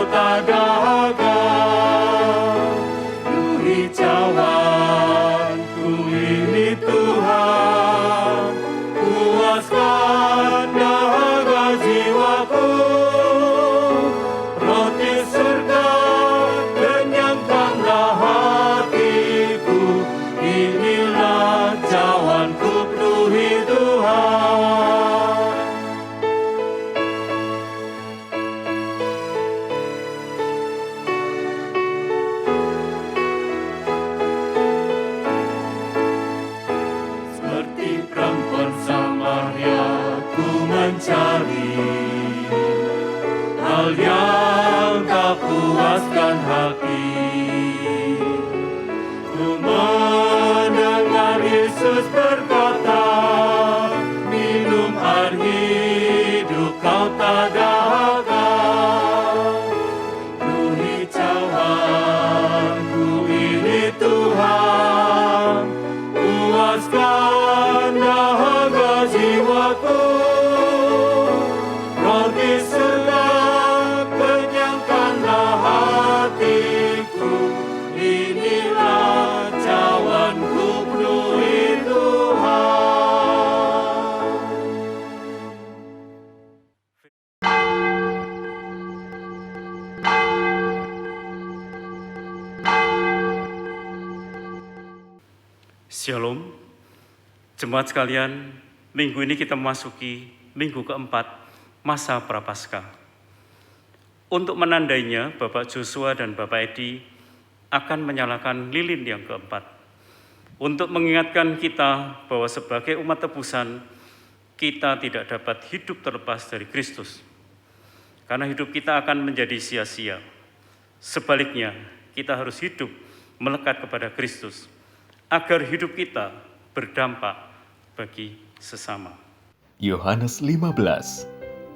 kau tak dahaga. Ku hijauan, ku ini Tuhan, puaskan dahaga jiwaku. Roti surga kenyangkanlah hatiku, inilah cawanku penuhi Tuhan. Seperti perempuan Samaria ku mencari hal yang tak puaskan hati. Ku mendengar Yesus berkata, minum air hidup kau tak dahaga. Ku hijauan, ku ini Tuhan, puaskan dahaga jiwaku. Roti surga kenyangkanlah hatiku, inilah cawanku penuhi Tuhan. Shalom, jemaat sekalian, minggu ini kita memasuki minggu keempat masa Prapaskah. Untuk menandainya, Bapak Joshua dan Bapak Edi akan menyalakan lilin yang keempat untuk mengingatkan kita bahwa sebagai umat tebusan, kita tidak dapat hidup terlepas dari Kristus. Karena hidup kita akan menjadi sia-sia. Sebaliknya, kita harus hidup melekat kepada Kristus, agar hidup kita berdampak bagi sesama. Yohanes 15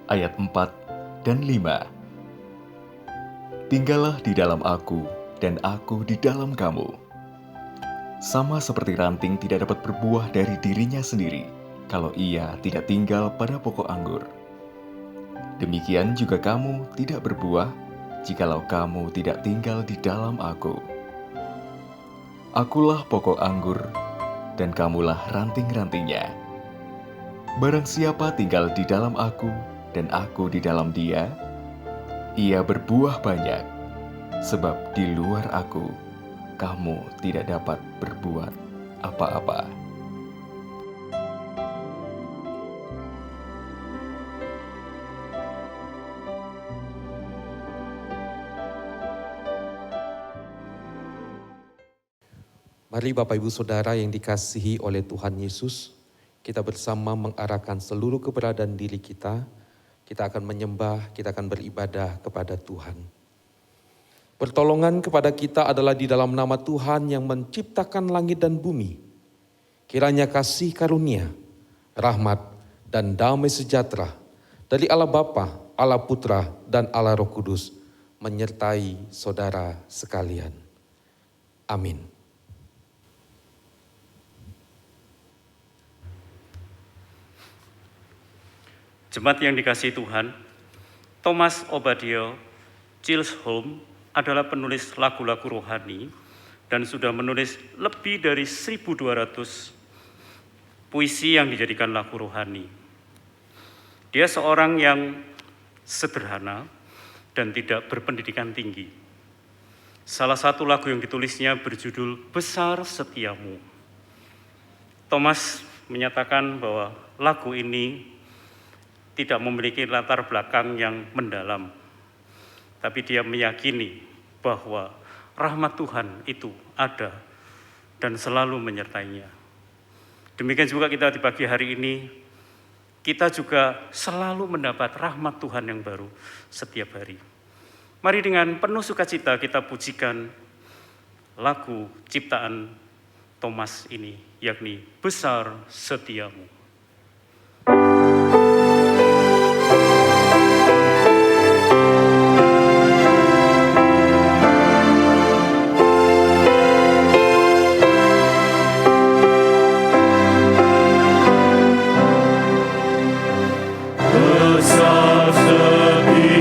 ayat 4 dan 5. Tinggallah di dalam aku dan aku di dalam kamu. Sama seperti ranting tidak dapat berbuah dari dirinya sendiri kalau ia tidak tinggal pada pokok anggur. Demikian juga kamu tidak berbuah jikalau kamu tidak tinggal di dalam aku. Akulah pokok anggur, dan kamulah ranting-rantingnya. Barang siapa tinggal di dalam aku, dan aku di dalam dia, ia berbuah banyak, sebab di luar aku, kamu tidak dapat berbuat apa-apa. Mari Bapak Ibu Saudara yang dikasihi oleh Tuhan Yesus, kita bersama mengarahkan seluruh keberadaan diri kita akan menyembah, kita akan beribadah kepada Tuhan. Pertolongan kepada kita adalah di dalam nama Tuhan yang menciptakan langit dan bumi. Kiranya kasih karunia, rahmat, dan damai sejahtera dari Allah Bapa, Allah Putra, dan Allah Roh Kudus menyertai saudara sekalian. Amin. Jemaat yang dikasihi Tuhan, Thomas Obadiah Chilsholm adalah penulis lagu-lagu rohani dan sudah menulis lebih dari 1.200 puisi yang dijadikan lagu rohani. Dia seorang yang sederhana dan tidak berpendidikan tinggi. Salah satu lagu yang ditulisnya berjudul Besar Setiamu. Thomas menyatakan bahwa lagu ini tidak memiliki latar belakang yang mendalam, tapi dia meyakini bahwa rahmat Tuhan itu ada dan selalu menyertainya. Demikian juga kita di pagi hari ini, kita juga selalu mendapat rahmat Tuhan yang baru setiap hari. Mari dengan penuh sukacita kita pujikan lagu ciptaan Thomas ini, yakni Besar Setiamu. Besar setiamu,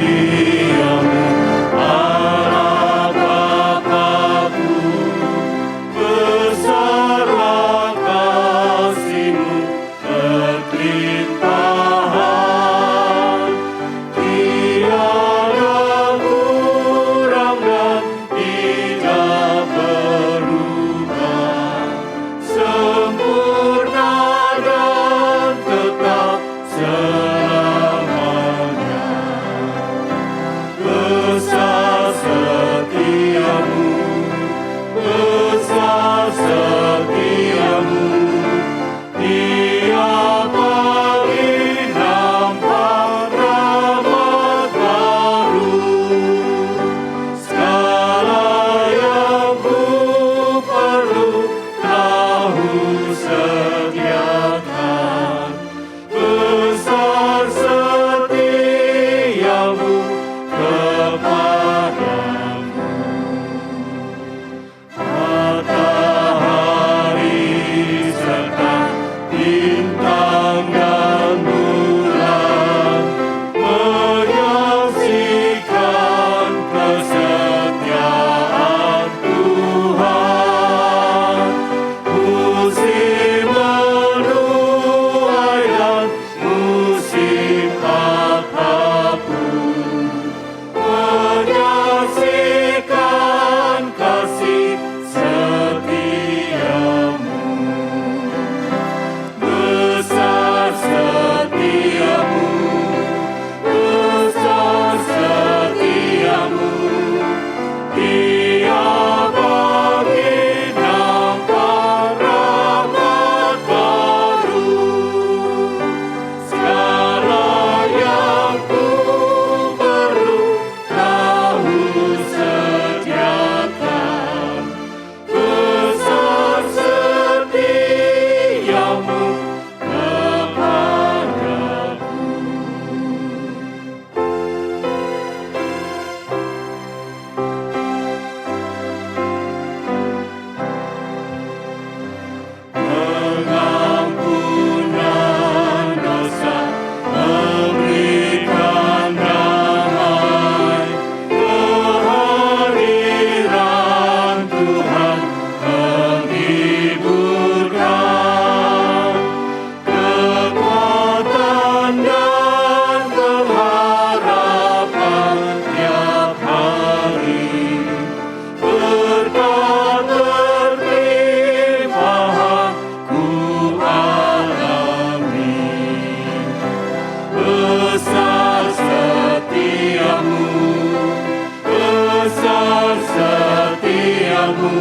setiamu,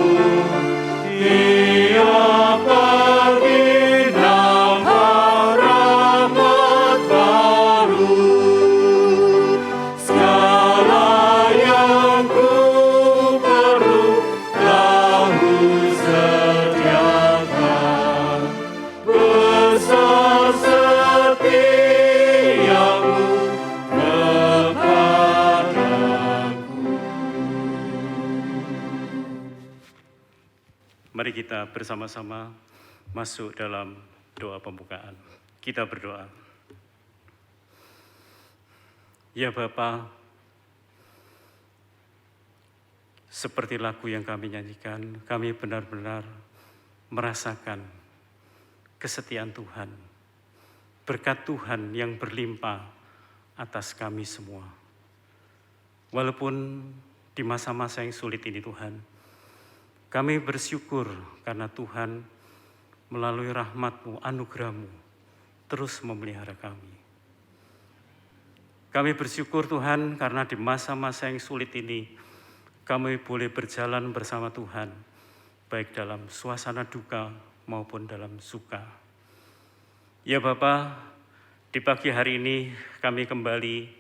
Dia bagi nambah rahmat baru. Segala yang ku perlu Kamu sediakan. Besar setiamu kepadaku. Mari kita bersama-sama masuk dalam doa pembukaan. Kita berdoa. Ya Bapa, seperti lagu yang kami nyanyikan, kami benar-benar merasakan kesetiaan Tuhan, berkat Tuhan yang berlimpah atas kami semua. Walaupun di masa-masa yang sulit ini Tuhan, kami bersyukur karena Tuhan melalui rahmat-Mu, anugerah-Mu, terus memelihara kami. Kami bersyukur Tuhan karena di masa-masa yang sulit ini, kami boleh berjalan bersama Tuhan, baik dalam suasana duka maupun dalam suka. Ya Bapa, di pagi hari ini kami kembali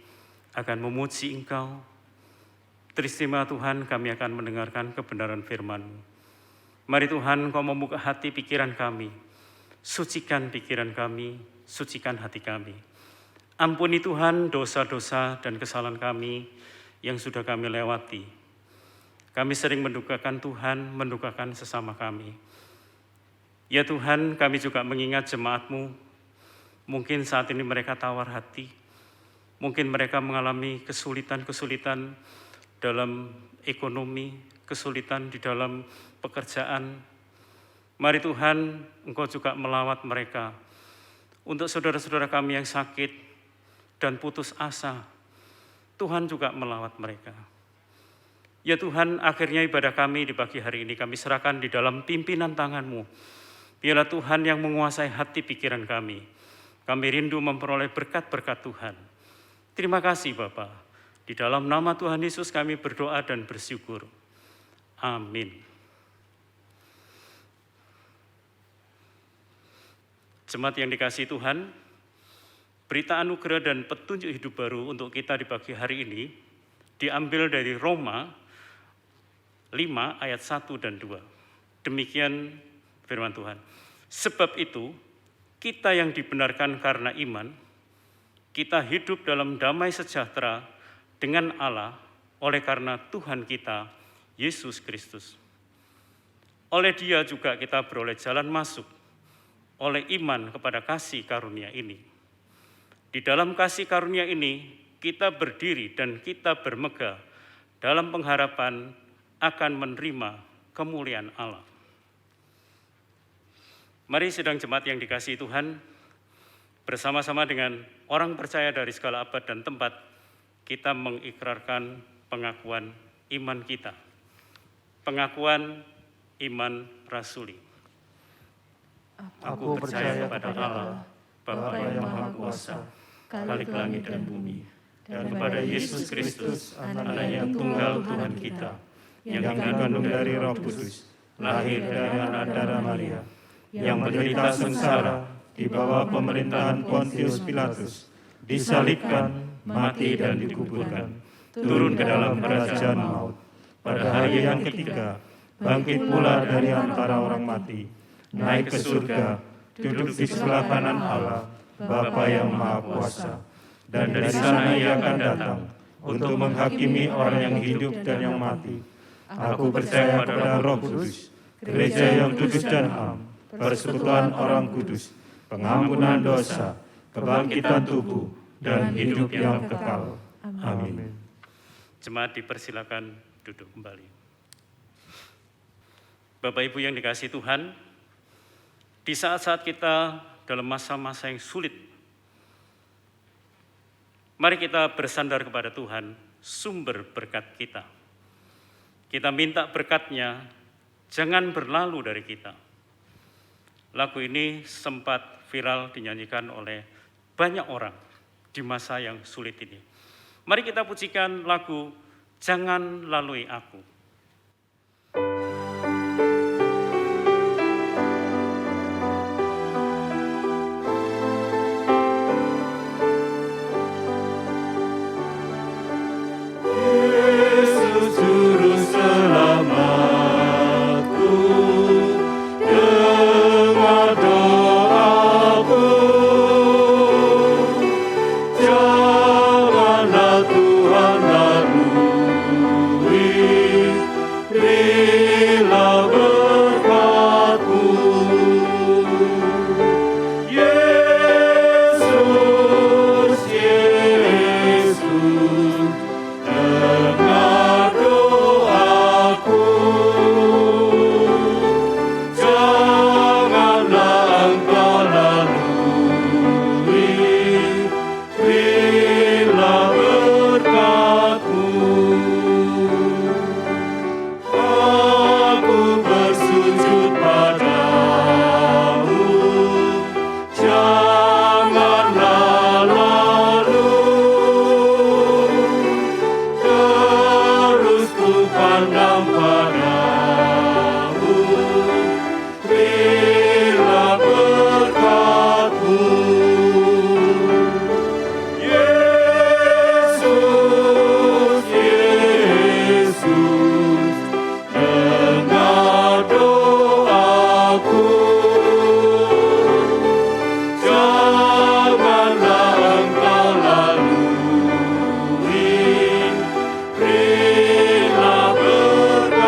akan memuji Engkau. Teristimewa Tuhan, kami akan mendengarkan kebenaran firman-Mu. Mari Tuhan, Kau membuka hati pikiran kami, sucikan pikiran kami, sucikan hati kami. Ampuni Tuhan dosa-dosa dan kesalahan kami yang sudah kami lewati. Kami sering mendukakan Tuhan, mendukakan sesama kami. Ya Tuhan, kami juga mengingat jemaat-Mu. Mungkin saat ini mereka tawar hati. Mungkin mereka mengalami kesulitan-kesulitan dalam ekonomi, kesulitan di dalam pekerjaan. Mari Tuhan, Engkau juga melawat mereka. Untuk saudara-saudara kami yang sakit dan putus asa, Tuhan juga melawat mereka. Ya Tuhan, akhirnya ibadah kami di pagi hari ini kami serahkan di dalam pimpinan tangan-Mu. Biarlah Tuhan yang menguasai hati pikiran kami. Kami rindu memperoleh berkat-berkat Tuhan. Terima kasih Bapa. Di dalam nama Tuhan Yesus kami berdoa dan bersyukur. Amin. Jemaat yang dikasihi Tuhan, berita anugerah dan petunjuk hidup baru untuk kita di pagi hari ini diambil dari Roma 5 ayat 1 dan 2. Demikian firman Tuhan. Sebab itu, kita yang dibenarkan karena iman, kita hidup dalam damai sejahtera dengan Allah oleh karena Tuhan kita, Yesus Kristus. Oleh Dia juga kita beroleh jalan masuk, oleh iman kepada kasih karunia ini. Di dalam kasih karunia ini, kita berdiri dan kita bermegah dalam pengharapan akan menerima kemuliaan Allah. Mari sidang jemaat yang dikasihi Tuhan, bersama-sama dengan orang percaya dari segala abad dan tempat, kita mengikrarkan pengakuan iman kita. Pengakuan iman rasuli. Aku percaya pada Allah, Bapa yang Maha Kuasa, Khalik langit dan bumi, dan kepada Yesus Kristus, Anak yang tunggal Tuhan kita, yang dikandung dari Roh Kudus, lahir dari anak darah Maria, yang menderita sengsara di bawah pemerintahan Pontius Pilatus, disalibkan, mati dan dikuburkan, turun ke dalam kerajaan maut. Pada hari yang ketiga, bangkit pula dari antara orang mati, naik ke surga, duduk di sebelah kanan Allah, Bapa yang Maha Kuasa. Dan dari sana Ia akan datang untuk menghakimi orang yang hidup dan yang mati. Aku percaya pada Roh Kudus, gereja yang kudus dan am, persekutuan orang kudus, pengampunan dosa, kebangkitan tubuh, dan hidup yang kekal. Amin. Jemaat dipersilakan duduk kembali. Bapak Ibu yang dikasihi Tuhan, di saat-saat kita dalam masa-masa yang sulit, mari kita bersandar kepada Tuhan, sumber berkat kita. Kita minta berkat-Nya, jangan berlalu dari kita. Lagu ini sempat viral dinyanyikan oleh banyak orang di masa yang sulit ini. Mari kita pujikan lagu Jangan Lalui Aku. Ku pandang padamu, berilah berkat-Mu. Yesus, Yesus, dengar doaku. Janganlah Engkau lalui, berilah berkat-Mu.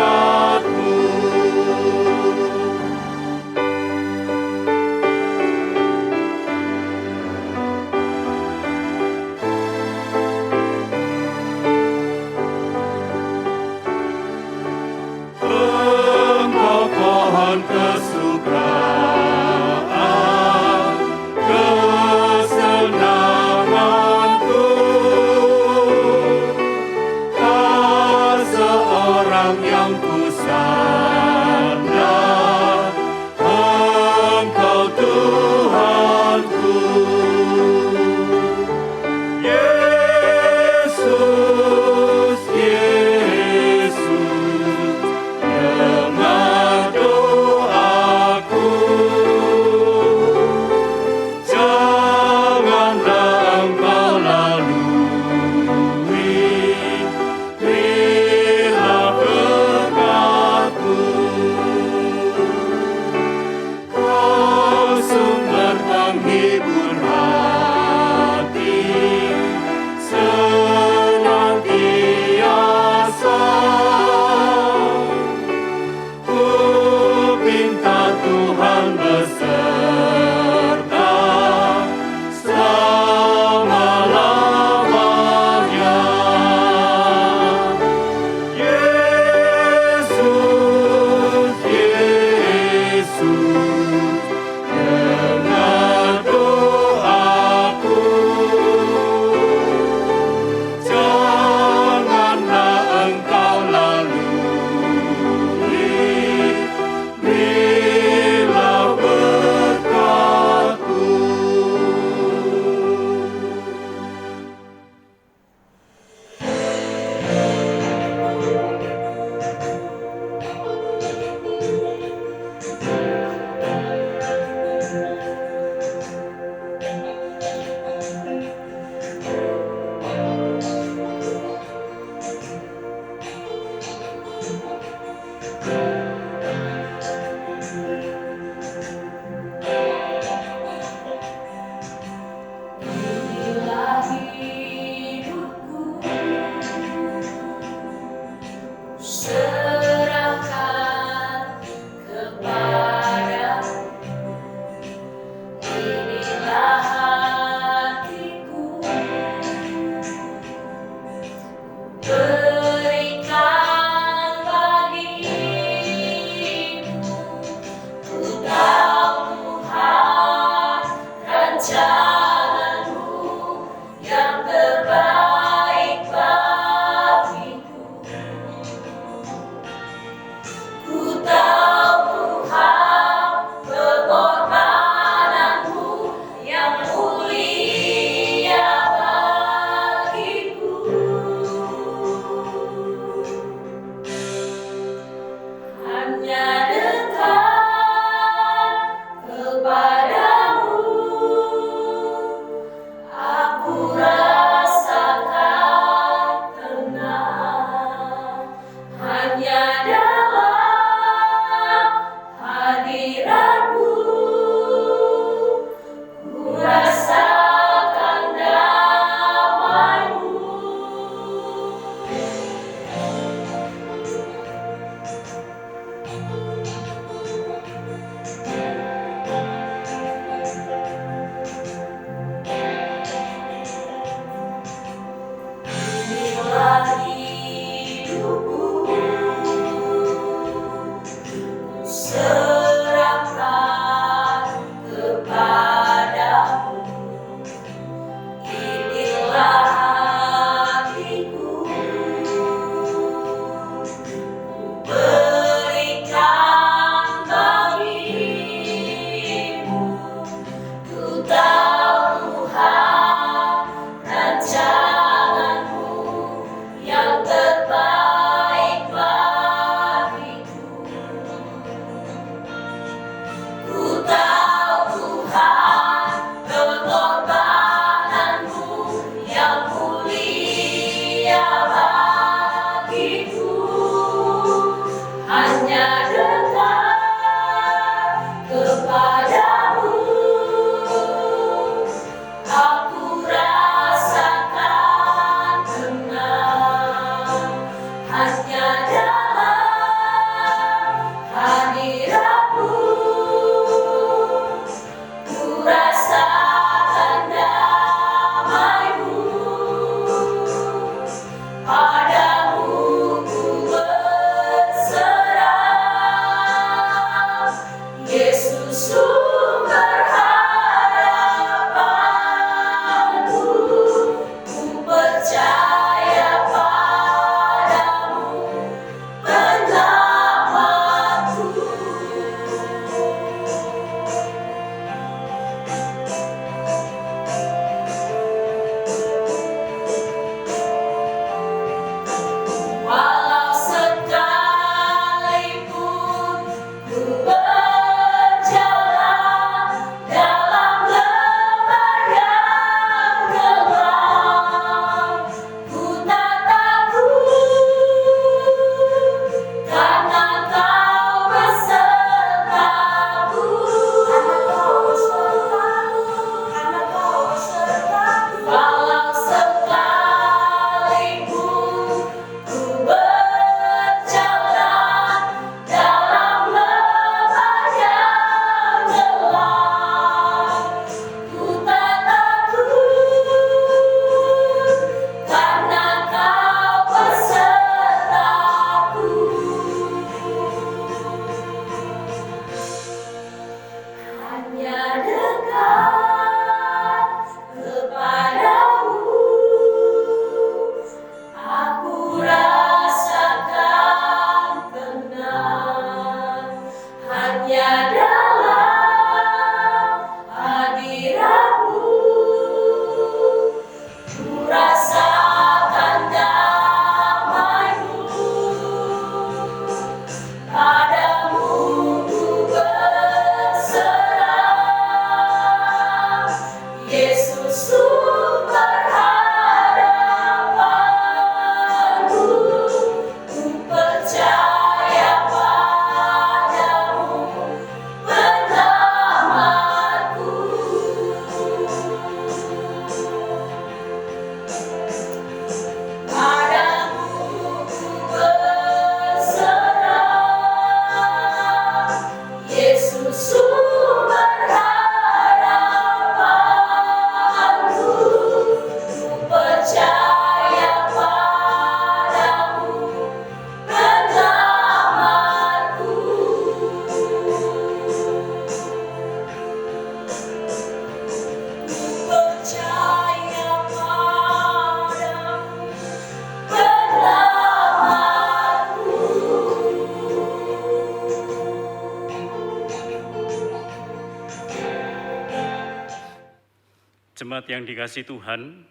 Jemaat yang dikasihi Tuhan,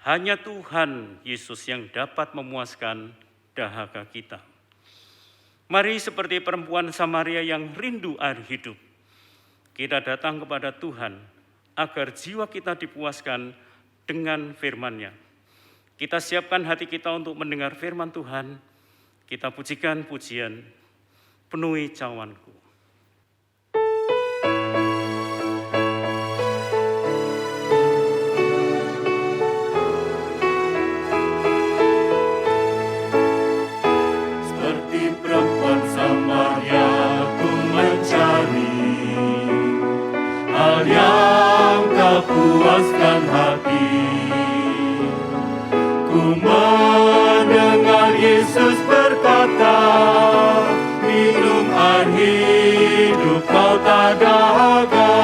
hanya Tuhan Yesus yang dapat memuaskan dahaga kita. Mari seperti perempuan Samaria yang rindu air hidup, kita datang kepada Tuhan agar jiwa kita dipuaskan dengan firman-Nya. Kita siapkan hati kita untuk mendengar firman Tuhan. Kita pujikan pujian, penuhi cawanku. Seperti perempuan Samaria ku mencari hal yang tak puaskan hati. Ku mendengar Yesus berkata, minum air hidup kau tak dahaga.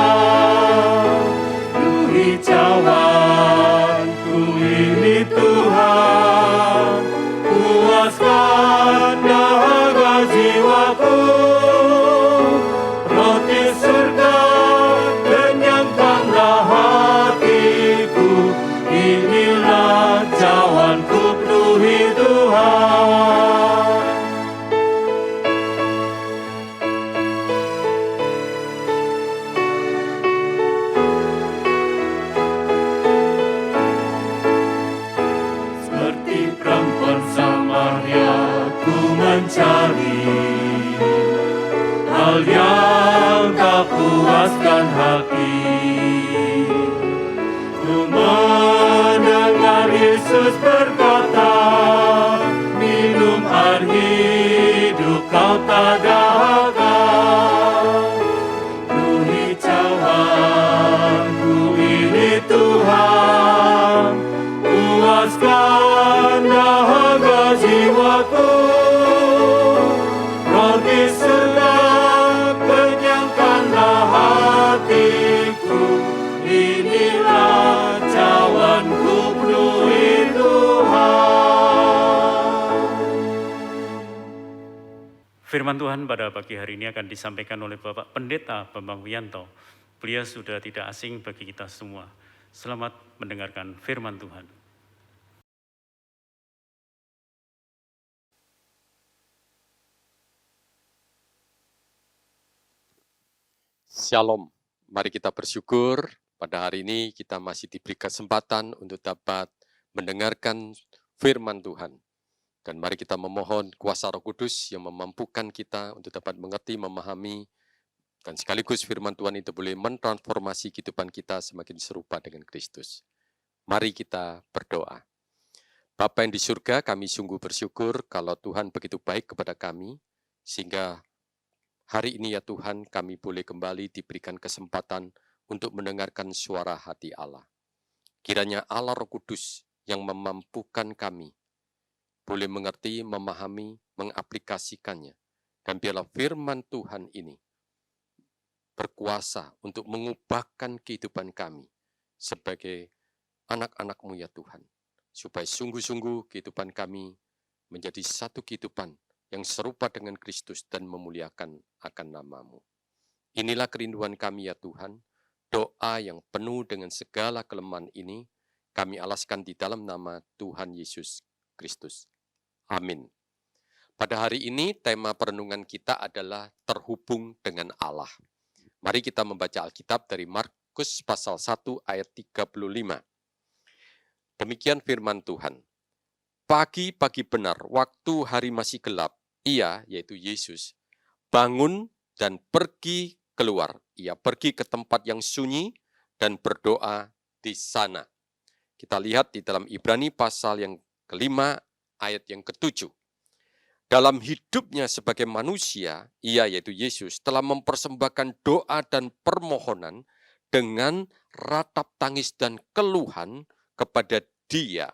Penuhi cawanku ini Tuhan, puaskan dahaga jiwaku. Roti surga kenyangkanlah hatiku, inilah cawanku penuhi Tuhan. Seperti perempuan Samaria ku mencari hal yang tak puaskan hati. Ku mendengar Yesus berkata, minum air hidup kau tak dahaga. Penuhi cawanku ini Tuhan, puaskan dahaga jiwaku. Roti surga kenyangkanlah hatiku, inilah cawanku penuhi Tuhan. Firman Tuhan pada pagi hari ini akan disampaikan oleh Bapak Pendeta Bambang Wiyanto. Beliau sudah tidak asing bagi kita semua. Selamat mendengarkan firman Tuhan. Shalom, mari kita bersyukur pada hari ini kita masih diberi kesempatan untuk dapat mendengarkan firman Tuhan. Dan mari kita memohon kuasa Roh Kudus yang memampukan kita untuk dapat mengerti, memahami, dan sekaligus firman Tuhan itu boleh mentransformasi kehidupan kita semakin serupa dengan Kristus. Mari kita berdoa. Bapa yang di surga, kami sungguh bersyukur kalau Tuhan begitu baik kepada kami, sehingga hari ini ya Tuhan, kami boleh kembali diberikan kesempatan untuk mendengarkan suara hati Allah. Kiranya Allah Roh Kudus yang memampukan kami boleh mengerti, memahami, mengaplikasikannya. Dan biarlah firman Tuhan ini berkuasa untuk mengubahkan kehidupan kami sebagai anak-anak-Mu ya Tuhan. Supaya sungguh-sungguh kehidupan kami menjadi satu kehidupan yang serupa dengan Kristus dan memuliakan akan nama-Mu. Inilah kerinduan kami ya Tuhan, doa yang penuh dengan segala kelemahan ini, kami alaskan di dalam nama Tuhan Yesus Kristus. Amin. Pada hari ini tema perenungan kita adalah terhubung dengan Allah. Mari kita membaca Alkitab dari Markus pasal 1 ayat 35. Demikian firman Tuhan. Pagi-pagi benar, waktu hari masih gelap, ia, yaitu Yesus, bangun dan pergi keluar. Ia pergi ke tempat yang sunyi dan berdoa di sana. Kita lihat di dalam Ibrani pasal yang kelima, ayat yang ke-7. Dalam hidupnya sebagai manusia, ia, yaitu Yesus, telah mempersembahkan doa dan permohonan dengan ratap tangis dan keluhan kepada Dia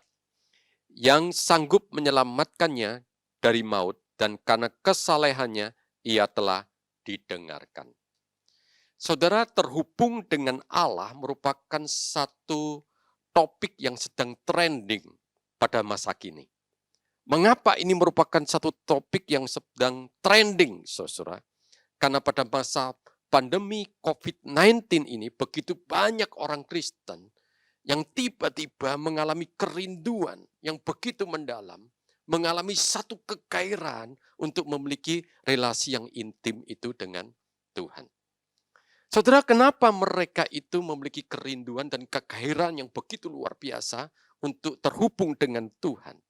yang sanggup menyelamatkannya dari maut, dan karena kesalehannya ia telah didengarkan. Saudara, terhubung dengan Allah merupakan satu topik yang sedang trending pada masa kini. Mengapa ini merupakan satu topik yang sedang trending, saudara? Karena pada masa pandemi COVID-19 ini begitu banyak orang Kristen yang tiba-tiba mengalami kerinduan yang begitu mendalam, mengalami satu kegairan untuk memiliki relasi yang intim itu dengan Tuhan. Saudara, kenapa mereka itu memiliki kerinduan dan kegairan yang begitu luar biasa untuk terhubung dengan Tuhan?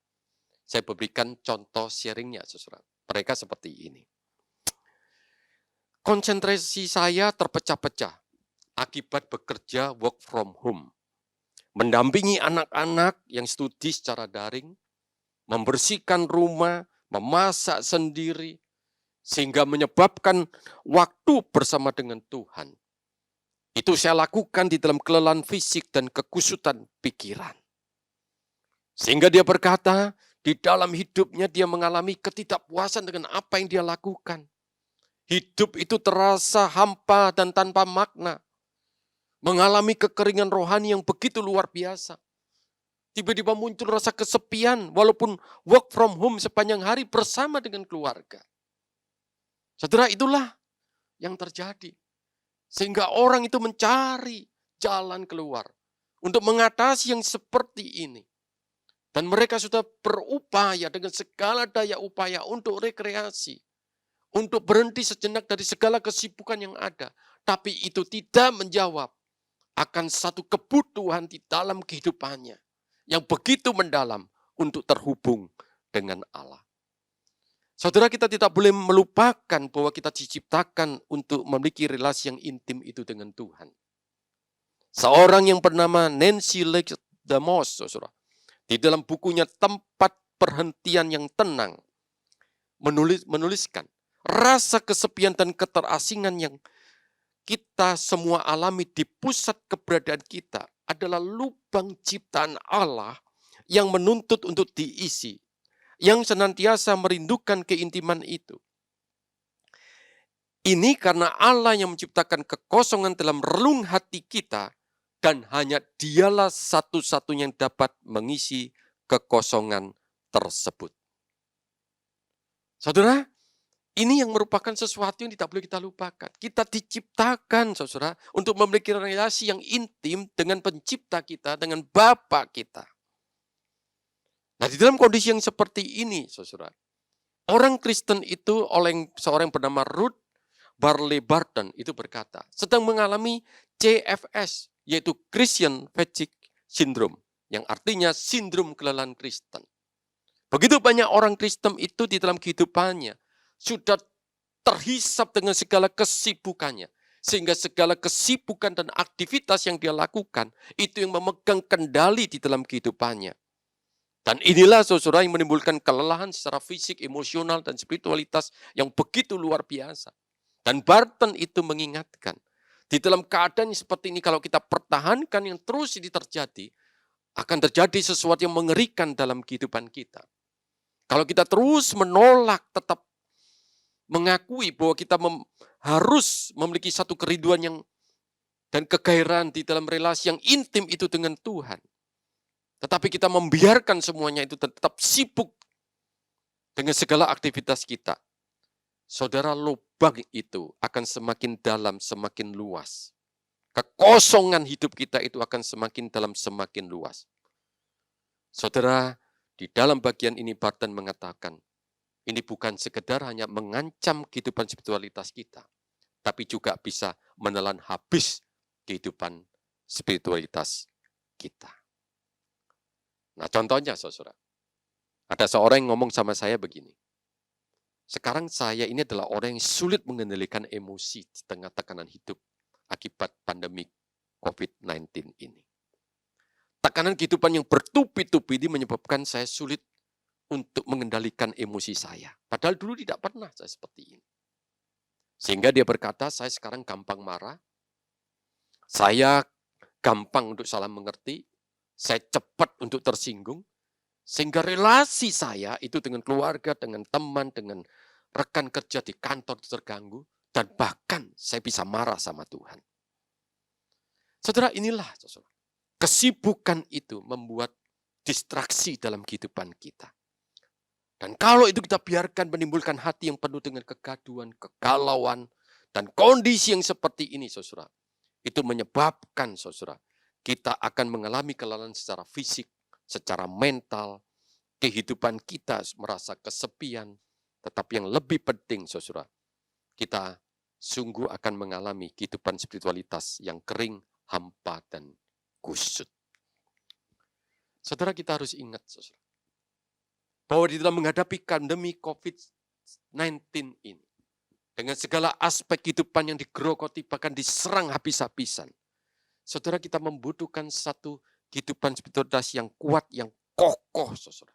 Saya berikan contoh sharingnya, saudara. Mereka seperti ini. Konsentrasi saya terpecah-pecah akibat bekerja work from home. Mendampingi anak-anak yang studi secara daring, membersihkan rumah, memasak sendiri, sehingga menyebabkan waktu bersama dengan Tuhan. Itu saya lakukan di dalam kelelahan fisik dan kekusutan pikiran. Sehingga dia berkata, di dalam hidupnya dia mengalami ketidakpuasan dengan apa yang dia lakukan. Hidup itu terasa hampa dan tanpa makna. Mengalami kekeringan rohani yang begitu luar biasa. Tiba-tiba muncul rasa kesepian walaupun work from home sepanjang hari bersama dengan keluarga. Saudara, itulah yang terjadi. Sehingga orang itu mencari jalan keluar untuk mengatasi yang seperti ini. Dan mereka sudah berupaya dengan segala daya upaya untuk rekreasi. Untuk berhenti sejenak dari segala kesibukan yang ada. Tapi itu tidak menjawab akan satu kebutuhan di dalam kehidupannya yang begitu mendalam untuk terhubung dengan Allah. Saudara, kita tidak boleh melupakan bahwa kita diciptakan untuk memiliki relasi yang intim itu dengan Tuhan. Seorang yang bernama Nancy Leigh DeMoss, saudara, di dalam bukunya Tempat Perhentian yang Tenang, menuliskan rasa kesepian dan keterasingan yang kita semua alami di pusat keberadaan kita adalah lubang ciptaan Allah yang menuntut untuk diisi, yang senantiasa merindukan keintiman itu. Ini karena Allah yang menciptakan kekosongan dalam relung hati kita dan hanya Dialah satu-satunya yang dapat mengisi kekosongan tersebut. Saudara, ini yang merupakan sesuatu yang tidak boleh kita lupakan. Kita diciptakan, saudara, untuk memiliki relasi yang intim dengan pencipta kita, dengan Bapa kita. Nah, di dalam kondisi yang seperti ini, saudara, orang Kristen itu oleh seorang yang bernama Ruth Barley Barton itu berkata, sedang mengalami CFS, yaitu Christian Fatigue Syndrome, yang artinya sindrom kelelahan Kristen. Begitu banyak orang Kristen itu di dalam kehidupannya sudah terhisap dengan segala kesibukannya. Sehingga segala kesibukan dan aktivitas yang dia lakukan, itu yang memegang kendali di dalam kehidupannya. Dan inilah saudara yang menimbulkan kelelahan secara fisik, emosional, dan spiritualitas yang begitu luar biasa. Dan Barton itu mengingatkan, di dalam keadaan seperti ini kalau kita pertahankan yang terus ini terjadi, akan terjadi sesuatu yang mengerikan dalam kehidupan kita. Kalau kita terus menolak tetap mengakui bahwa kita harus memiliki satu kerinduan dan kegairahan di dalam relasi yang intim itu dengan Tuhan. Tetapi kita membiarkan semuanya itu tetap sibuk dengan segala aktivitas kita. Saudara, lubang itu akan semakin dalam, semakin luas. Kekosongan hidup kita itu akan semakin dalam, semakin luas. Saudara, di dalam bagian ini Barton mengatakan, ini bukan sekedar hanya mengancam kehidupan spiritualitas kita, tapi juga bisa menelan habis kehidupan spiritualitas kita. Nah, contohnya, saudara, ada seorang yang ngomong sama saya begini, sekarang saya ini adalah orang yang sulit mengendalikan emosi di tengah tekanan hidup akibat pandemi COVID-19 ini. Tekanan kehidupan yang bertubi-tubi ini menyebabkan saya sulit untuk mengendalikan emosi saya. Padahal dulu tidak pernah saya seperti ini. Sehingga dia berkata, saya sekarang gampang marah, saya gampang untuk salah mengerti, saya cepat untuk tersinggung, sehingga relasi saya itu dengan keluarga, dengan teman, dengan rekan kerja di kantor terganggu, dan bahkan saya bisa marah sama Tuhan. Saudara, inilah saudara, kesibukan itu membuat distraksi dalam kehidupan kita. Dan kalau itu kita biarkan menimbulkan hati yang penuh dengan kegaduhan, kegalauan, Dan kondisi yang seperti ini, saudara, itu menyebabkan, saudara, kita akan mengalami kelelahan secara fisik, secara mental, kehidupan kita merasa kesepian. Tetapi yang lebih penting, saudara, kita sungguh akan mengalami kehidupan spiritualitas yang kering, hampa, dan kusut. Saudara, kita harus ingat, saudara, bahwa di dalam menghadapi pandemi COVID-19 ini, dengan segala aspek kehidupan yang digerogoti, bahkan diserang habis-habisan, saudara, kita membutuhkan satu kehidupan spiritualitas yang kuat, yang kokoh, saudara.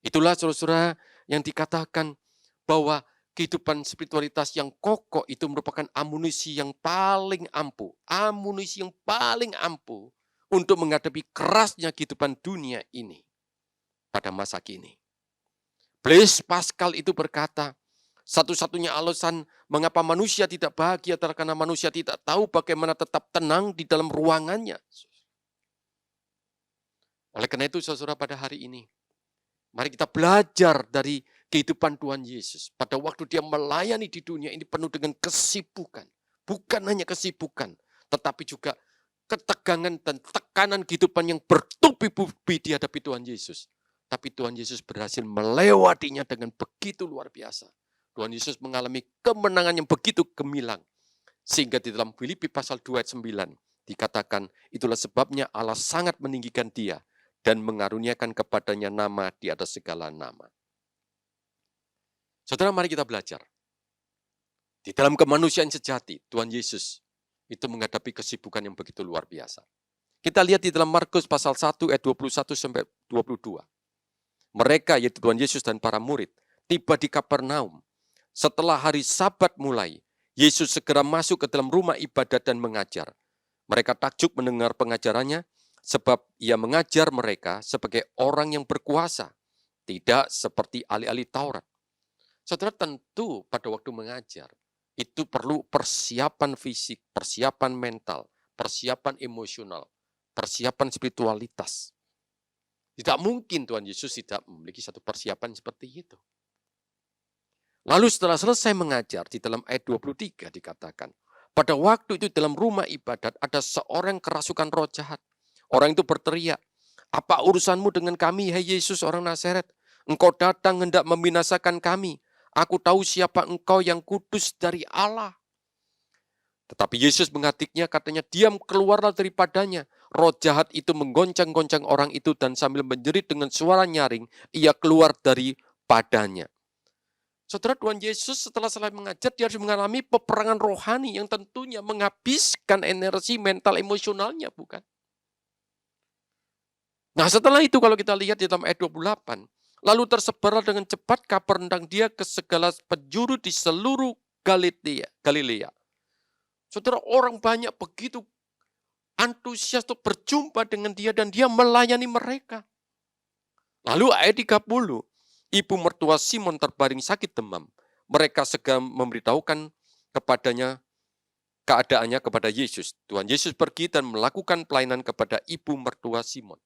Itulah, saudara, yang dikatakan bahwa kehidupan spiritualitas yang kokoh itu merupakan amunisi yang paling ampuh. Amunisi yang paling ampuh untuk menghadapi kerasnya kehidupan dunia ini pada masa kini. Blaise Pascal itu berkata, satu-satunya alasan mengapa manusia tidak bahagia adalah karena manusia tidak tahu bagaimana tetap tenang di dalam ruangannya. Oleh karena itu, saudara, pada hari ini, mari kita belajar dari kehidupan Tuhan Yesus. Pada waktu dia melayani di dunia ini penuh dengan kesibukan. Bukan hanya kesibukan, tetapi juga ketegangan dan tekanan kehidupan yang bertubi-tubi dihadapi Tuhan Yesus. Tapi Tuhan Yesus berhasil melewatinya dengan begitu luar biasa. Tuhan Yesus mengalami kemenangan yang begitu gemilang. Sehingga di dalam Filipi pasal 2 ayat 9 dikatakan, itulah sebabnya Allah sangat meninggikan dia dan mengaruniakan kepadanya nama di atas segala nama. Saudara, mari kita belajar. Di dalam kemanusiaan sejati, Tuhan Yesus itu menghadapi kesibukan yang begitu luar biasa. Kita lihat di dalam Markus pasal 1 ayat 21 sampai 22. Mereka, yaitu Tuhan Yesus dan para murid, tiba di Kapernaum. Setelah hari Sabat mulai, Yesus segera masuk ke dalam rumah ibadat dan mengajar. Mereka takjub mendengar pengajarannya, sebab ia mengajar mereka sebagai orang yang berkuasa, tidak seperti ahli-ahli Taurat. Saudara, tentu pada waktu mengajar, itu perlu persiapan fisik, persiapan mental, persiapan emosional, persiapan spiritualitas. Tidak mungkin Tuhan Yesus tidak memiliki satu persiapan seperti itu. Lalu setelah selesai mengajar, di dalam ayat 23 dikatakan, pada waktu itu dalam rumah ibadat ada seorang kerasukan roh jahat. Orang itu berteriak, apa urusanmu dengan kami, hai Yesus orang Nazaret? Engkau datang hendak membinasakan kami. Aku tahu siapa engkau yang kudus dari Allah. Tetapi Yesus menghadiknya, katanya, diam, keluarlah daripadanya. Roh jahat itu menggoncang-goncang orang itu dan sambil menjerit dengan suara nyaring, ia keluar daripadanya. Saudara, Tuhan Yesus setelah selesai mengajar, dia harus mengalami peperangan rohani yang tentunya menghabiskan energi mental emosionalnya, bukan? Nah, setelah itu kalau kita lihat di dalam ayat 28, lalu tersebarlah dengan cepat kabar tentang dia ke segala penjuru di seluruh Galilea. Saudara, orang banyak begitu antusias untuk berjumpa dengan dia dan dia melayani mereka. Lalu ayat 30, ibu mertua Simon terbaring sakit demam. Mereka segera memberitahukan kepadanya keadaannya kepada Yesus. Tuhan Yesus pergi dan melakukan pelayanan kepada ibu mertua Simon.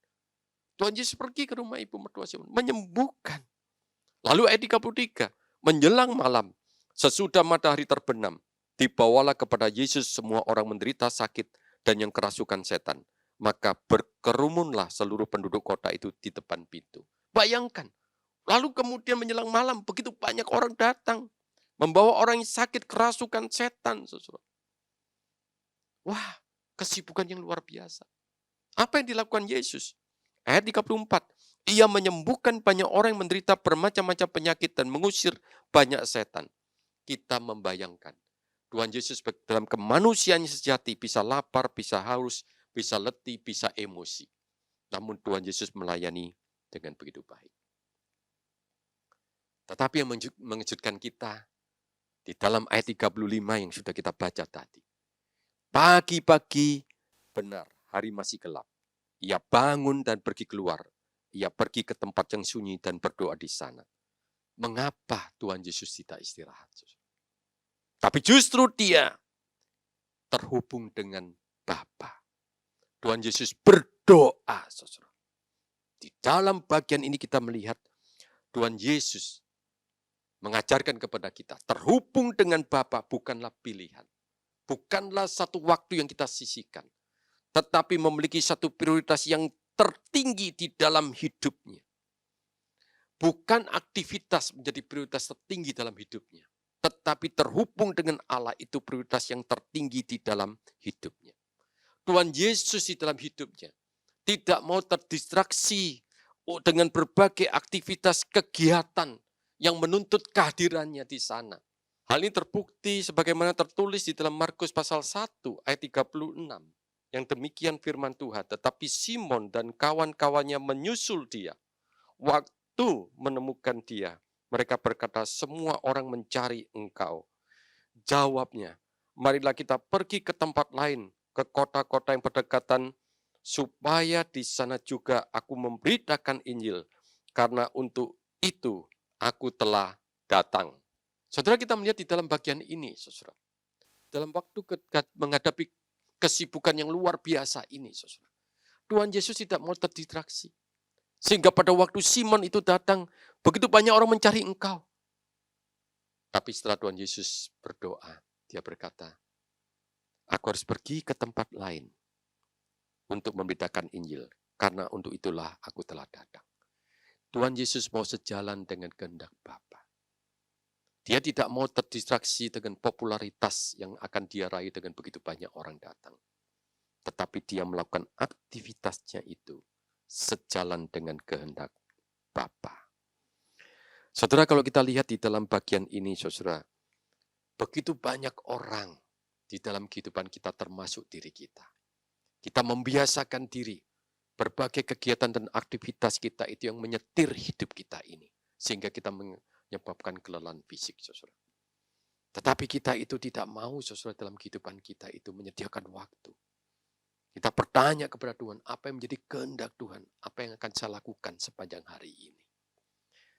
Tuhan Yesus pergi ke rumah ibu mertua Simon, menyembuhkan. Lalu ayat 33, menjelang malam, sesudah matahari terbenam, dibawalah kepada Yesus semua orang menderita sakit dan yang kerasukan setan. Maka berkerumunlah seluruh penduduk kota itu di depan pintu. Bayangkan, lalu kemudian menjelang malam, begitu banyak orang datang, membawa orang yang sakit kerasukan setan. Wah, kesibukan yang luar biasa. Apa yang dilakukan Yesus? Ayat 34, ia menyembuhkan banyak orang yang menderita bermacam-macam penyakit dan mengusir banyak setan. Kita membayangkan, Tuhan Yesus dalam kemanusiaan sejati bisa lapar, bisa haus, bisa letih, bisa emosi. Namun Tuhan Yesus melayani dengan begitu baik. Tetapi yang mengejutkan kita, di dalam ayat 35 yang sudah kita baca tadi. Pagi-pagi, benar, hari masih gelap. Ia bangun dan pergi keluar. Ia pergi ke tempat yang sunyi dan berdoa di sana. Mengapa Tuhan Yesus tidak istirahat? Tapi justru dia terhubung dengan Bapa. Tuhan Yesus berdoa, saudara. Di dalam bagian ini kita melihat Tuhan Yesus mengajarkan kepada kita, terhubung dengan Bapa bukanlah pilihan. Bukanlah satu waktu yang kita sisihkan. Tetapi memiliki satu prioritas yang tertinggi di dalam hidupnya. Bukan aktivitas menjadi prioritas tertinggi dalam hidupnya. Tetapi terhubung dengan Allah itu prioritas yang tertinggi di dalam hidupnya. Tuhan Yesus di dalam hidupnya tidak mau terdistraksi dengan berbagai aktivitas kegiatan yang menuntut kehadirannya di sana. Hal ini terbukti sebagaimana tertulis di dalam Markus pasal 1 ayat 36. Yang demikian firman Tuhan, tetapi Simon dan kawan-kawannya menyusul dia. Waktu menemukan dia, mereka berkata, semua orang mencari engkau. Jawabnya, marilah kita pergi ke tempat lain, ke kota-kota yang berdekatan, supaya di sana juga aku memberitakan Injil, karena untuk itu aku telah datang. Saudara, kita melihat di dalam bagian ini, saudara. Dalam waktu menghadapi kesibukan yang luar biasa ini, saudara. Tuhan Yesus tidak mau terdistraksi. Sehingga pada waktu Simon itu datang, begitu banyak orang mencari engkau. Tapi setelah Tuhan Yesus berdoa, dia berkata, aku harus pergi ke tempat lain untuk memberitakan Injil. Karena untuk itulah aku telah datang. Tuhan Yesus mau sejalan dengan kehendak Bapa. Dia tidak mau terdistraksi dengan popularitas yang akan dia raih dengan begitu banyak orang datang. Tetapi dia melakukan aktivitasnya itu sejalan dengan kehendak Bapa. Saudara, kalau kita lihat di dalam bagian ini, saudara, begitu banyak orang di dalam kehidupan kita termasuk diri kita. Kita membiasakan diri, berbagai kegiatan dan aktivitas kita itu yang menyetir hidup kita ini. Sehingga kita menyebabkan kelelahan fisik, saudara. Tetapi kita itu tidak mau, saudara, dalam kehidupan kita itu menyediakan waktu. Kita bertanya kepada Tuhan, apa yang menjadi kehendak Tuhan? Apa yang akan saya lakukan sepanjang hari ini?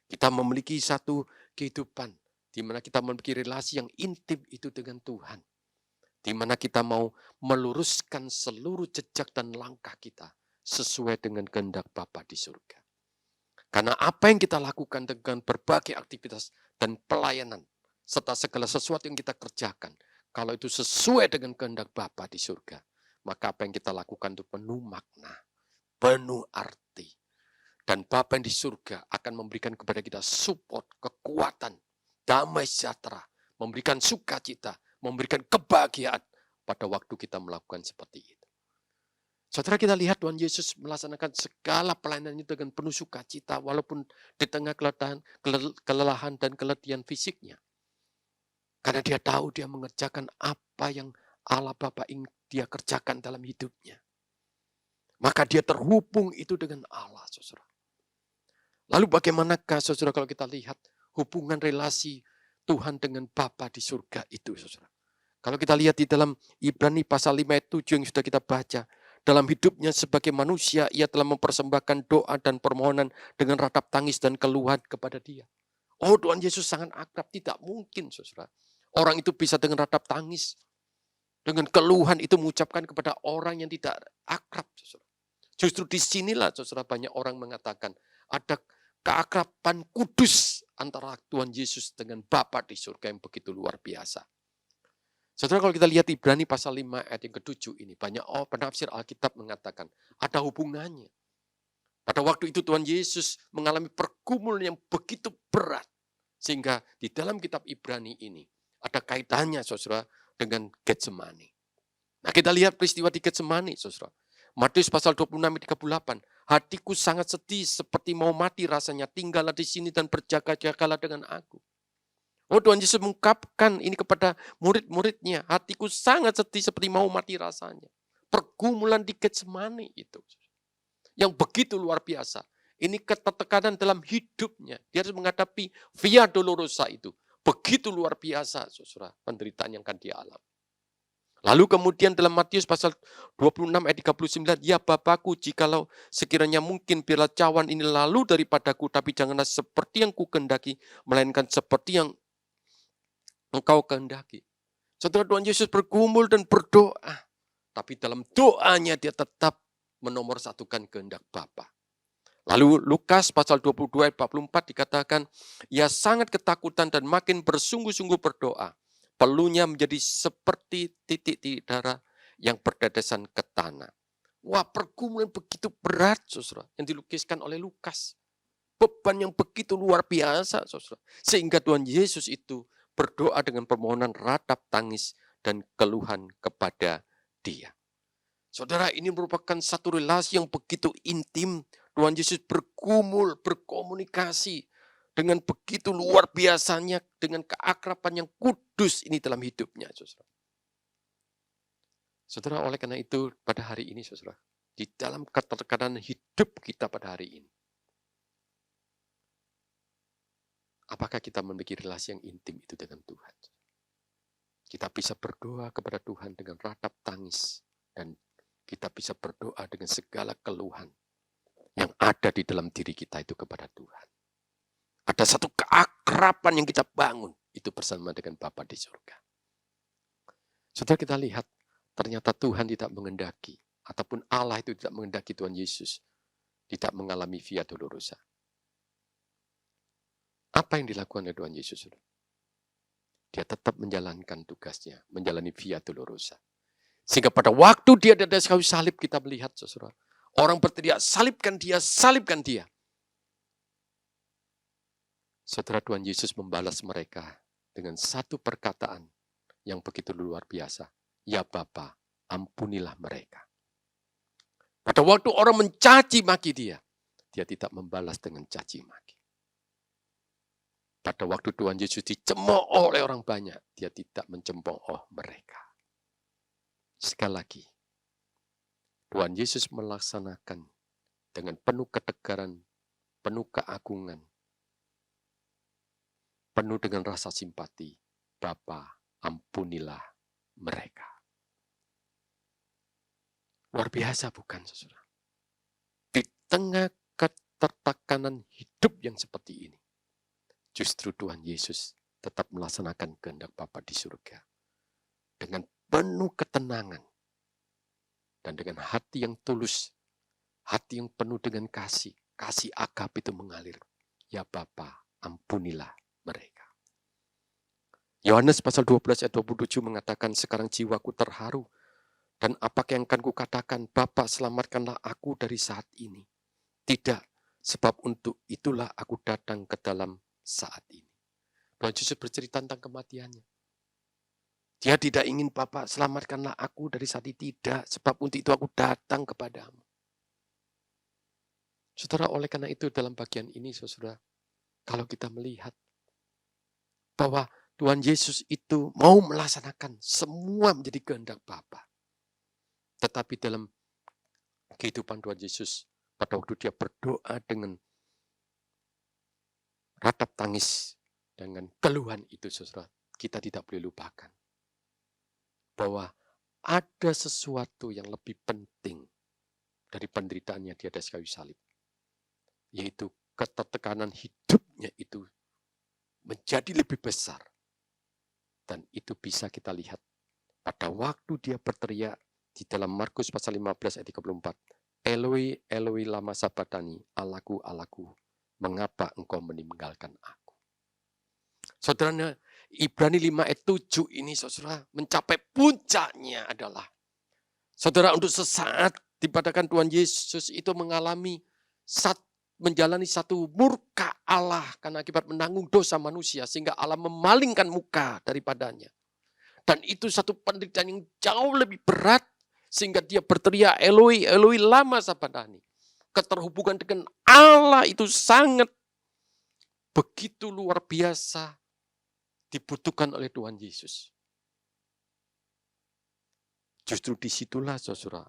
Kita memiliki satu kehidupan di mana kita memiliki relasi yang intim itu dengan Tuhan. Di mana kita mau meluruskan seluruh jejak dan langkah kita sesuai dengan kehendak Bapa di surga. Karena apa yang kita lakukan dengan berbagai aktivitas dan pelayanan, serta segala sesuatu yang kita kerjakan, kalau itu sesuai dengan kehendak Bapa di surga, maka apa yang kita lakukan itu penuh makna, penuh arti. Dan Bapa yang di surga akan memberikan kepada kita support, kekuatan, damai sejahtera, memberikan sukacita, memberikan kebahagiaan pada waktu kita melakukan seperti itu. Saudara, kita lihat Tuhan Yesus melaksanakan segala pelayanannya dengan penuh sukacita, walaupun di tengah kelelahan dan keletihan fisiknya. Karena dia tahu dia mengerjakan apa yang Allah Bapa ingin dia kerjakan dalam hidupnya. Maka dia terhubung itu dengan Allah, saudara. Lalu bagaimanakah, saudara, kalau kita lihat hubungan relasi Tuhan dengan Bapa di surga itu, saudara. Kalau kita lihat di dalam Ibrani pasal 5 ayat 7 yang sudah kita baca, dalam hidupnya sebagai manusia, ia telah mempersembahkan doa dan permohonan dengan ratap tangis dan keluhan kepada dia. Oh, Tuhan Yesus sangat akrab. Tidak mungkin, saudara. Orang itu bisa dengan ratap tangis, dengan keluhan itu mengucapkan kepada orang yang tidak akrab, saudara. Justru disinilah, saudara, banyak orang mengatakan ada keakraban kudus antara Tuhan Yesus dengan Bapa di surga yang begitu luar biasa. Saudara, kalau kita lihat Ibrani pasal 5 ayat yang ke-7 ini, banyak penafsir Alkitab mengatakan ada hubungannya. Pada waktu itu Tuhan Yesus mengalami pergumulan yang begitu berat. Sehingga di dalam kitab Ibrani ini ada kaitannya, saudara, dengan Getsemani. Nah, kita lihat peristiwa di Getsemani, saudara. Matius pasal 26 ayat 38. Hatiku sangat sedih seperti mau mati rasanya. Tinggallah di sini dan berjaga-jagalah dengan aku. Oh, Tuhan Yesus mengungkapkan ini kepada murid-muridnya. Hatiku sangat sedih seperti mau mati rasanya. Pergumulan di Getsemani itu. Yang begitu luar biasa. Ini ketertekanan dalam hidupnya. Dia harus menghadapi via dolorosa itu. Begitu luar biasa, saudara, penderitaan yang akan dia alami. Lalu kemudian dalam Matius pasal 26 ayat 39, ya Bapakku, jikalau sekiranya mungkin biarlah cawan ini lalu daripadaku, tapi janganlah seperti yang kukehendaki, melainkan seperti yang engkau kehendaki. Saudara, Tuhan Yesus bergumul dan berdoa. Tapi dalam doanya dia tetap menomorsatukan kehendak Bapa. Lalu Lukas pasal 22 ayat 44 dikatakan, ia sangat ketakutan dan makin bersungguh-sungguh berdoa. Peluhnya menjadi seperti titik-titik darah yang bertetesan ke tanah. Wah, pergumulan begitu berat, saudara, yang dilukiskan oleh Lukas. Beban yang begitu luar biasa, saudara. Sehingga Tuhan Yesus itu berdoa dengan permohonan ratap tangis dan keluhan kepada Dia. Saudara, ini merupakan satu relasi yang begitu intim. Tuhan Yesus bergumul, berkomunikasi dengan begitu luar biasanya, dengan keakraban yang kudus ini dalam hidupnya, saudara. Saudara, oleh karena itu pada hari ini, saudara, di dalam keterkadang hidup kita pada hari ini, apakah kita memiliki relasi yang intim itu dengan Tuhan? Kita bisa berdoa kepada Tuhan dengan ratap tangis, dan kita bisa berdoa dengan segala keluhan yang ada di dalam diri kita itu kepada Tuhan. Ada satu keakraban yang kita bangun, itu bersama dengan Bapa di surga. Saudara, kita lihat, ternyata Tuhan tidak mengendaki, ataupun Allah itu tidak mengendaki Tuhan Yesus tidak mengalami via dolorosa. Apa yang dilakukan oleh Tuhan Yesus? Dia tetap menjalankan tugasnya, menjalani via dolorosa. Sehingga pada waktu dia di atas kayu salib, kita melihat, saudara, orang berteriak, salibkan dia, salibkan dia. Saudara, Tuhan Yesus membalas mereka dengan satu perkataan yang begitu luar biasa. Ya Bapa, ampunilah mereka. Pada waktu orang mencaci maki dia tidak membalas dengan caci maki. Pada waktu Tuhan Yesus dicemooh oleh orang banyak, dia tidak mencemooh mereka. Sekali lagi, Tuhan Yesus melaksanakan dengan penuh ketegaran, penuh keagungan, penuh dengan rasa simpati. Bapa, ampunilah mereka. Luar biasa bukan, saudara? Di tengah ketertekanan hidup yang seperti ini, justru Tuhan Yesus tetap melaksanakan kehendak Bapa di surga. Dengan penuh ketenangan. Dan dengan hati yang tulus. Hati yang penuh dengan kasih. Kasih agap itu mengalir. Ya Bapa, ampunilah mereka. Yohanes pasal 12 ayat 27 mengatakan, sekarang jiwaku terharu. Dan apakah yang akan kukatakan, Bapa selamatkanlah aku dari saat ini. Tidak, sebab untuk itulah aku datang ke dalam saat ini. Tuhan Yesus bercerita tentang kematiannya. Dia tidak ingin, Bapa selamatkanlah aku dari saat ini. Tidak, sebab untuk itu aku datang kepadamu. Saudara, oleh karena itu dalam bagian ini, saudara, kalau kita melihat bahwa Tuhan Yesus itu mau melaksanakan semua menjadi kehendak Bapa. Tetapi dalam kehidupan Tuhan Yesus, pada waktu dia berdoa dengan ratap tangis, dengan keluhan itu, saudara, kita tidak boleh lupakan bahwa ada sesuatu yang lebih penting dari penderitaannya di atas kayu salib, yaitu ketertekanan hidupnya itu menjadi lebih besar. Dan itu bisa kita lihat pada waktu dia berteriak di dalam Markus pasal 15 ayat 34. Eloi, Eloi lama sabachthani, Allahku, Allahku, mengapa engkau meninggalkan aku? Saudaranya, Ibrani 5 ayat 7 ini, saudara, mencapai puncaknya adalah, saudara, untuk sesaat dipadakan Tuhan Yesus itu mengalami menjalani satu murka Allah karena akibat menanggung dosa manusia, sehingga Allah memalingkan muka daripadanya. Dan itu satu penderitaan yang jauh lebih berat, sehingga dia berteriak, Eloi, Eloi lama sabachthani. Keterhubungan dengan Allah itu sangat begitu luar biasa dibutuhkan oleh Tuhan Yesus. Justru disitulah, saudara,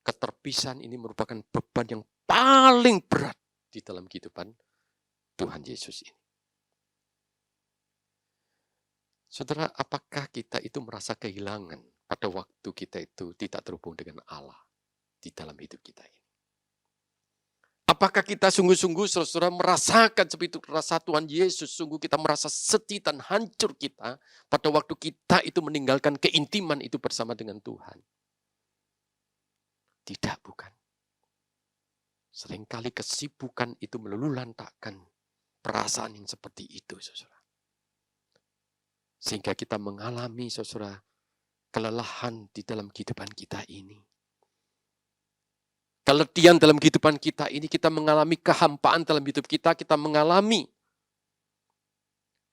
keterpisahan ini merupakan beban yang paling berat di dalam kehidupan Tuhan Yesus ini. Saudara, apakah kita itu merasa kehilangan pada waktu kita itu tidak terhubung dengan Allah di dalam hidup kita ini? Apakah kita sungguh-sungguh, saudara, merasakan seperti itu rasa Tuhan Yesus, sungguh kita merasa sedih dan hancur kita pada waktu kita itu meninggalkan keintiman itu bersama dengan Tuhan? Tidak, bukan. Seringkali kesibukan itu meluluhlantakkan perasaan yang seperti itu, saudara. Sehingga kita mengalami, saudara, kelelahan di dalam kehidupan kita ini. Keletihan dalam kehidupan kita ini, kita mengalami kehampaan dalam hidup kita mengalami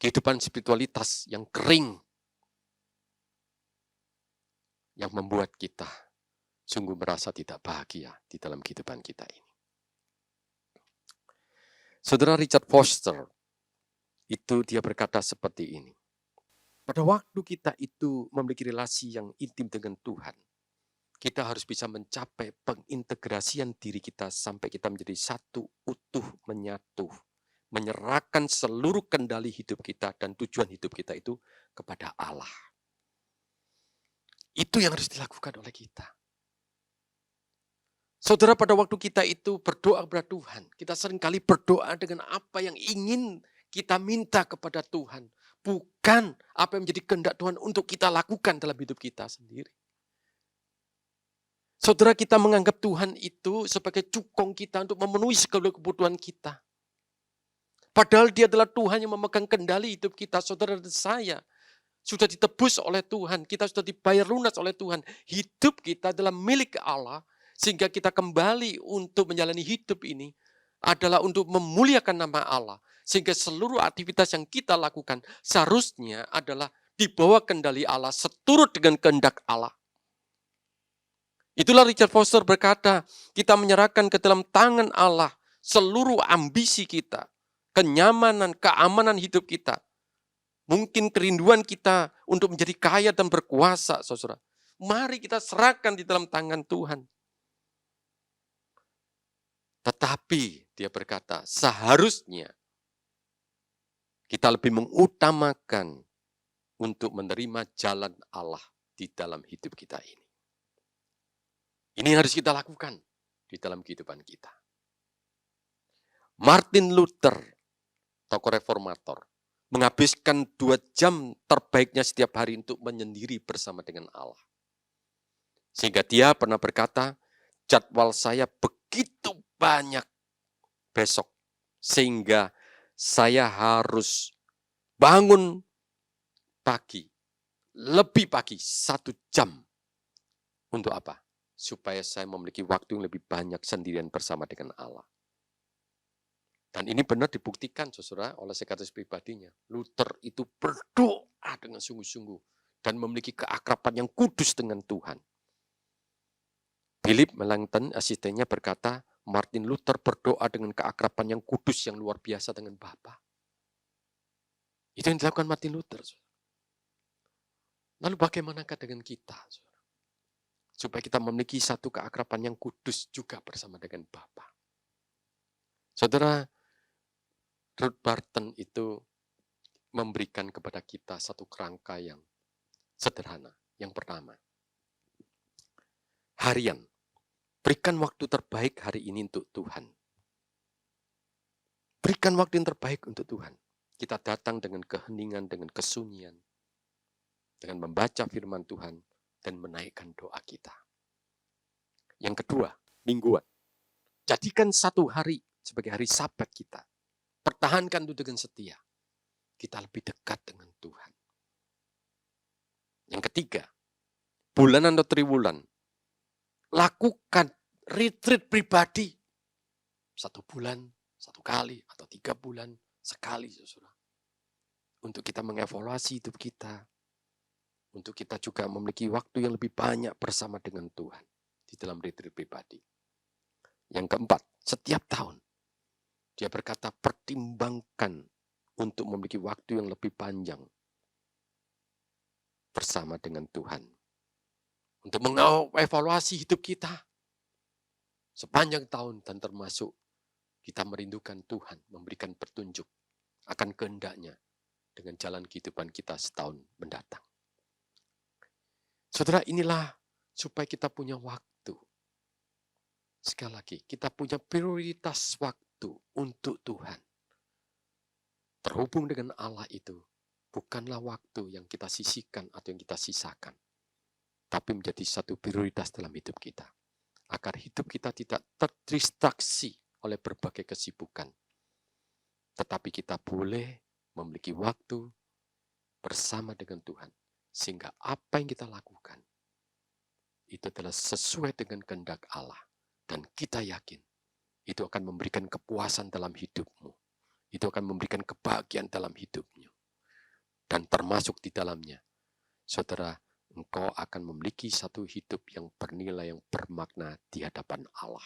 kehidupan spiritualitas yang kering, yang membuat kita sungguh merasa tidak bahagia di dalam kehidupan kita ini. Saudara Richard Foster, itu dia berkata seperti ini. Pada waktu kita itu memiliki relasi yang intim dengan Tuhan, kita harus bisa mencapai pengintegrasian diri kita sampai kita menjadi satu utuh menyatu. Menyerahkan seluruh kendali hidup kita dan tujuan hidup kita itu kepada Allah. Itu yang harus dilakukan oleh kita. Saudara, pada waktu kita itu berdoa kepada Tuhan, kita seringkali berdoa dengan apa yang ingin kita minta kepada Tuhan. Bukan apa yang menjadi kehendak Tuhan untuk kita lakukan dalam hidup kita sendiri. Saudara, kita menganggap Tuhan itu sebagai cukong kita untuk memenuhi segala kebutuhan kita. Padahal Dia adalah Tuhan yang memegang kendali hidup kita. Saudara dan saya sudah ditebus oleh Tuhan. Kita sudah dibayar lunas oleh Tuhan. Hidup kita adalah milik Allah. Sehingga kita kembali untuk menjalani hidup ini adalah untuk memuliakan nama Allah. Sehingga seluruh aktivitas yang kita lakukan seharusnya adalah di bawah kendali Allah, seturut dengan kehendak Allah. Itulah Richard Foster berkata, kita menyerahkan ke dalam tangan Allah seluruh ambisi kita, kenyamanan, keamanan hidup kita. Mungkin kerinduan kita untuk menjadi kaya dan berkuasa, saudara. Mari kita serahkan di dalam tangan Tuhan. Tetapi dia berkata, seharusnya kita lebih mengutamakan untuk menerima jalan Allah di dalam hidup kita ini. Ini yang harus kita lakukan di dalam kehidupan kita. Martin Luther, tokoh reformator, menghabiskan 2 jam terbaiknya setiap hari untuk menyendiri bersama dengan Allah. Sehingga dia pernah berkata, jadwal saya begitu banyak besok, sehingga saya harus bangun pagi, lebih pagi 1 jam. Untuk apa? Supaya saya memiliki waktu yang lebih banyak sendirian bersama dengan Allah. Dan ini benar dibuktikan, saudara, oleh sekretaris pribadinya. Luther itu berdoa dengan sungguh-sungguh dan memiliki keakraban yang kudus dengan Tuhan. Philip Melanchthon, asistennya, berkata, Martin Luther berdoa dengan keakraban yang kudus yang luar biasa dengan Bapa. Itu yang dilakukan Martin Luther. Saudara. Lalu bagaimanakah dengan kita, saudara? Supaya kita memiliki satu keakraban yang kudus juga bersama dengan Bapa. Saudara, Ruth Barton itu memberikan kepada kita satu kerangka yang sederhana. Yang pertama, harian. Berikan waktu terbaik hari ini untuk Tuhan. Berikan waktu yang terbaik untuk Tuhan. Kita datang dengan keheningan, dengan kesunyian. Dengan membaca firman Tuhan dan menaikkan doa kita. Yang kedua, mingguan. Jadikan 1 hari sebagai hari Sabat kita. Pertahankan itu dengan setia. Kita lebih dekat dengan Tuhan. Yang ketiga, bulanan atau triwulan. Lakukan retreat pribadi. 1 bulan, 1 kali, atau 3 bulan, sekali, saudara. Untuk kita mengevaluasi hidup kita. Untuk kita juga memiliki waktu yang lebih banyak bersama dengan Tuhan. Di dalam retreat pribadi. Yang keempat, setiap tahun. Dia berkata, pertimbangkan untuk memiliki waktu yang lebih panjang. Bersama dengan Tuhan. Untuk mengevaluasi hidup kita. Sepanjang tahun dan termasuk kita merindukan Tuhan. Memberikan petunjuk akan kehendaknya. Dengan jalan kehidupan kita setahun mendatang. Saudara, inilah supaya kita punya waktu. Sekali lagi, kita punya prioritas waktu untuk Tuhan. Terhubung dengan Allah itu bukanlah waktu yang kita sisihkan atau yang kita sisakan. Tapi menjadi satu prioritas dalam hidup kita. agar hidup kita tidak terdistraksi oleh berbagai kesibukan. Tetapi kita boleh memiliki waktu bersama dengan Tuhan, sehingga apa yang kita lakukan itu adalah sesuai dengan kehendak Allah. Dan kita yakin itu akan memberikan kepuasan dalam hidupmu. Itu akan memberikan kebahagiaan dalam hidupmu. Dan termasuk di dalamnya, saudara, engkau akan memiliki satu hidup yang bernilai, yang bermakna di hadapan Allah.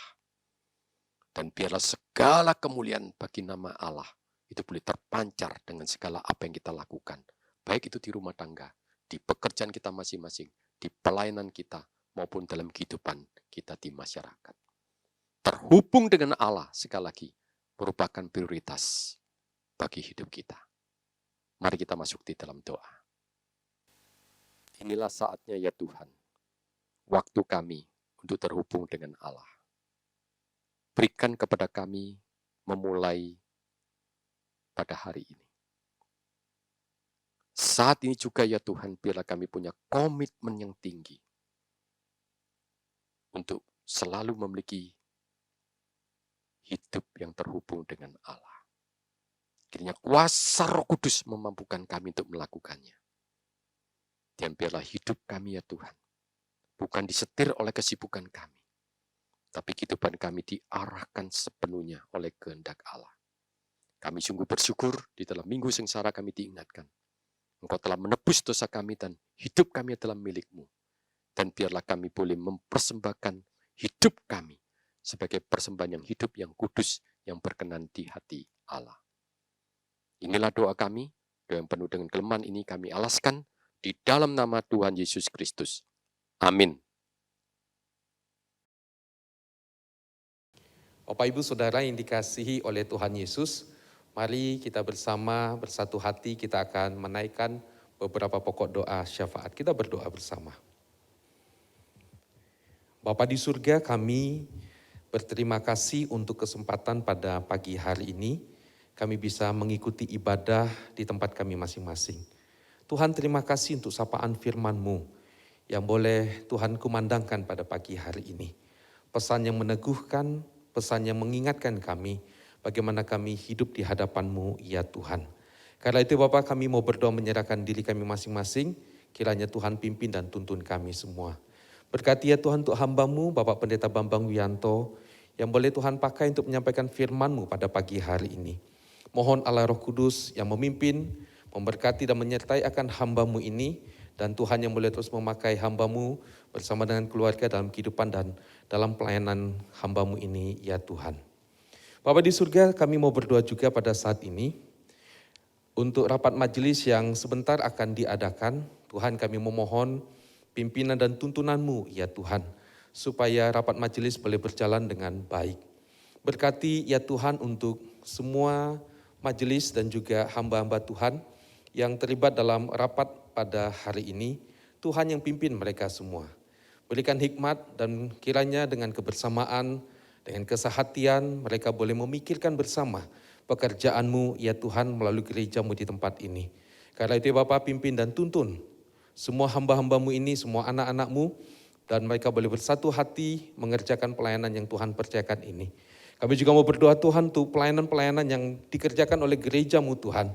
Dan biarlah segala kemuliaan bagi nama Allah itu boleh terpancar dengan segala apa yang kita lakukan. Baik itu di rumah tangga, di pekerjaan kita masing-masing, di pelayanan kita, maupun dalam kehidupan kita di masyarakat. Terhubung dengan Allah sekali lagi merupakan prioritas bagi hidup kita. Mari kita masuk di dalam doa. Inilah saatnya ya Tuhan, waktu kami untuk terhubung dengan Allah. Berikan kepada kami memulai pada hari ini. Saat ini juga ya Tuhan, biarlah kami punya komitmen yang tinggi untuk selalu memiliki hidup yang terhubung dengan Allah. Kiranya kuasa Roh Kudus memampukan kami untuk melakukannya. Dan biarlah hidup kami ya Tuhan, bukan disetir oleh kesibukan kami, tapi kehidupan kami diarahkan sepenuhnya oleh kehendak Allah. Kami sungguh bersyukur di dalam minggu sengsara kami diingatkan. Engkau telah menebus dosa kami dan hidup kami adalah milik-Mu. Dan biarlah kami boleh mempersembahkan hidup kami sebagai persembahan yang hidup, yang kudus, yang berkenan di hati Allah. Inilah doa kami, doa yang penuh dengan kelemahan ini kami alaskan di dalam nama Tuhan Yesus Kristus. Amin. Bapak Ibu Saudara yang dikasihi oleh Tuhan Yesus, mari kita bersama bersatu hati kita akan menaikkan beberapa pokok doa syafaat. Kita berdoa bersama. Bapa di surga, kami berterima kasih untuk kesempatan pada pagi hari ini. Kami bisa mengikuti ibadah di tempat kami masing-masing. Tuhan, terima kasih untuk sapaan firman-Mu yang boleh Tuhan kumandangkan pada pagi hari ini. Pesan yang meneguhkan, pesan yang mengingatkan kami bagaimana kami hidup di hadapan-Mu, ya Tuhan. Karena itu Bapak, kami mau berdoa menyerahkan diri kami masing-masing, kiranya Tuhan pimpin dan tuntun kami semua. Berkati ya Tuhan untuk hamba-Mu, Bapak Pendeta Bambang Wianto, yang boleh Tuhan pakai untuk menyampaikan firman-Mu pada pagi hari ini. Mohon Allah Roh Kudus yang memimpin, memberkati dan menyertai akan hamba-Mu ini, dan Tuhan yang boleh terus memakai hamba-Mu bersama dengan keluarga dalam kehidupan dan dalam pelayanan hamba-Mu ini, ya Tuhan. Bapa di surga, kami mau berdoa juga pada saat ini, untuk rapat majelis yang sebentar akan diadakan. Tuhan, kami memohon pimpinan dan tuntunan-Mu, ya Tuhan, supaya rapat majelis boleh berjalan dengan baik. Berkati ya Tuhan untuk semua majelis dan juga hamba-hamba Tuhan yang terlibat dalam rapat pada hari ini. Tuhan yang pimpin mereka semua. Berikan hikmat dan kiranya dengan kebersamaan, dengan kesehatian mereka boleh memikirkan bersama pekerjaan-Mu ya Tuhan melalui gereja-Mu di tempat ini. Karena itu Bapa, pimpin dan tuntun semua hamba-hamba-Mu ini, semua anak-anak-Mu, dan mereka boleh bersatu hati mengerjakan pelayanan yang Tuhan percayakan ini. Kami juga mau berdoa Tuhan untuk pelayanan-pelayanan yang dikerjakan oleh gereja-Mu Tuhan,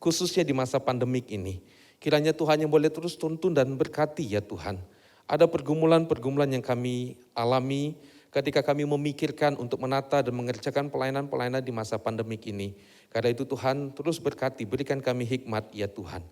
khususnya di masa pandemik ini. Kiranya Tuhan yang boleh terus tuntun dan berkati ya Tuhan. Ada pergumulan-pergumulan yang kami alami ketika kami memikirkan untuk menata dan mengerjakan pelayanan-pelayanan di masa pandemik ini. Karena itu Tuhan terus berkati, berikan kami hikmat ya Tuhan.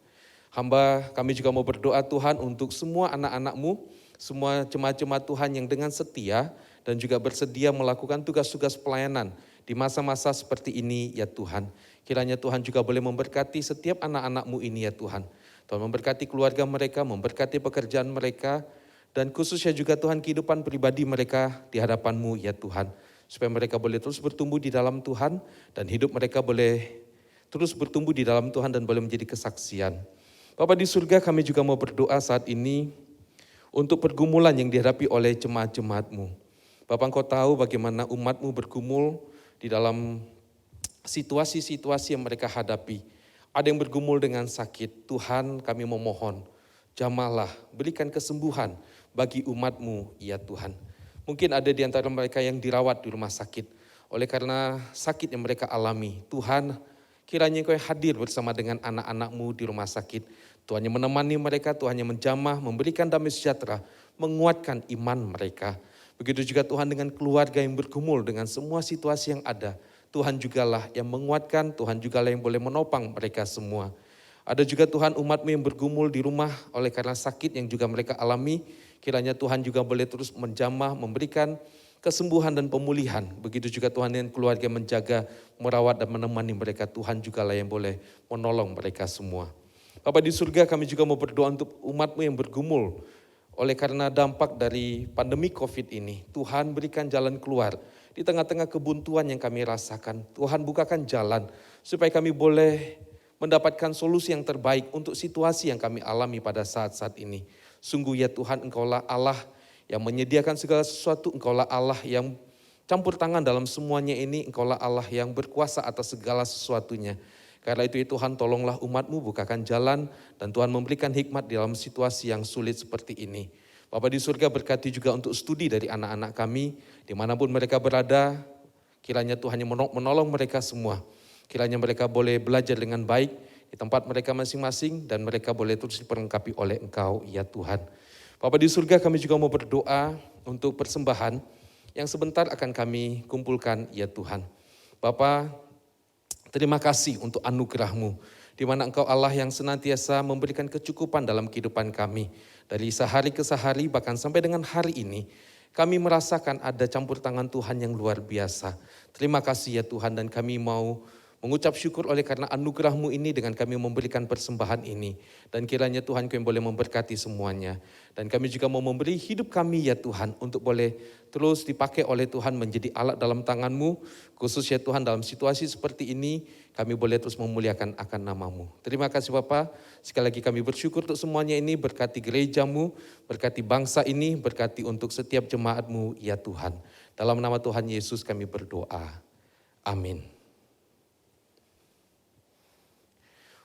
Hamba kami juga mau berdoa Tuhan untuk semua anak-anak-Mu, semua jemaat-jemaat Tuhan yang dengan setia dan juga bersedia melakukan tugas-tugas pelayanan di masa-masa seperti ini ya Tuhan. Kiranya Tuhan juga boleh memberkati setiap anak-anak-Mu ini ya Tuhan. Tuhan memberkati keluarga mereka, memberkati pekerjaan mereka, dan khususnya juga Tuhan kehidupan pribadi mereka di hadapan-Mu ya Tuhan. Supaya mereka boleh terus bertumbuh di dalam Tuhan dan hidup mereka boleh terus bertumbuh di dalam Tuhan dan boleh menjadi kesaksian. Bapa di surga, kami juga mau berdoa saat ini untuk pergumulan yang dihadapi oleh jemaat-jemaat-Mu. Bapak, Engkau tahu bagaimana umat-Mu bergumul di dalam situasi-situasi yang mereka hadapi. Ada yang bergumul dengan sakit. Tuhan, kami memohon, jamahlah, berikan kesembuhan bagi umat-Mu, ya Tuhan. Mungkin ada di antara mereka yang dirawat di rumah sakit. Oleh karena sakit yang mereka alami, Tuhan kiranya Engkau hadir bersama dengan anak-anak-Mu di rumah sakit. Tuhan yang menemani mereka, Tuhan yang menjamah, memberikan damai sejahtera, menguatkan iman mereka. Begitu juga Tuhan dengan keluarga yang bergumul dengan semua situasi yang ada. Tuhan jugalah yang menguatkan, Tuhan jugalah yang boleh menopang mereka semua. Ada juga Tuhan umat-Mu yang bergumul di rumah oleh karena sakit yang juga mereka alami. Kiranya Tuhan juga boleh terus menjamah, memberikan kesembuhan dan pemulihan. Begitu juga Tuhan dengan keluarga menjaga, merawat dan menemani mereka. Tuhan jugalah yang boleh menolong mereka semua. Bapa di surga, kami juga mau berdoa untuk umat-Mu yang bergumul oleh karena dampak dari pandemi COVID ini. Tuhan berikan jalan keluar di tengah-tengah kebuntuan yang kami rasakan. Tuhan bukakan jalan supaya kami boleh mendapatkan solusi yang terbaik untuk situasi yang kami alami pada saat-saat ini. Sungguh ya Tuhan, Engkaulah Allah yang menyediakan segala sesuatu, Engkaulah Allah yang campur tangan dalam semuanya ini, Engkaulah Allah yang berkuasa atas segala sesuatunya. Karena itu ya Tuhan, tolonglah umat-Mu bukakan jalan dan Tuhan memberikan hikmat di dalam situasi yang sulit seperti ini. Bapa di surga, berkati juga untuk studi dari anak-anak kami, dimanapun mereka berada, kiranya Tuhan yang menolong mereka semua. Kiranya mereka boleh belajar dengan baik di tempat mereka masing-masing dan mereka boleh terus diperlengkapi oleh Engkau ya Tuhan. Bapa di surga, kami juga mau berdoa untuk persembahan yang sebentar akan kami kumpulkan ya Tuhan. Bapa, terima kasih untuk anugerah-Mu, di mana Engkau Allah yang senantiasa memberikan kecukupan dalam kehidupan kami. Dari sehari ke sehari, bahkan sampai dengan hari ini, kami merasakan ada campur tangan Tuhan yang luar biasa. Terima kasih ya Tuhan, dan kami mau mengucap syukur oleh karena anugerah-Mu ini dengan kami memberikan persembahan ini. Dan kiranya Tuhan Kau yang boleh memberkati semuanya. Dan kami juga mau memberi hidup kami ya Tuhan untuk boleh terus dipakai oleh Tuhan menjadi alat dalam tangan-Mu. Khusus ya Tuhan dalam situasi seperti ini kami boleh terus memuliakan akan nama-Mu. Terima kasih Bapa. Sekali lagi kami bersyukur untuk semuanya ini. Berkati gereja-Mu, berkati bangsa ini, berkati untuk setiap jemaat-Mu ya Tuhan. Dalam nama Tuhan Yesus kami berdoa. Amin.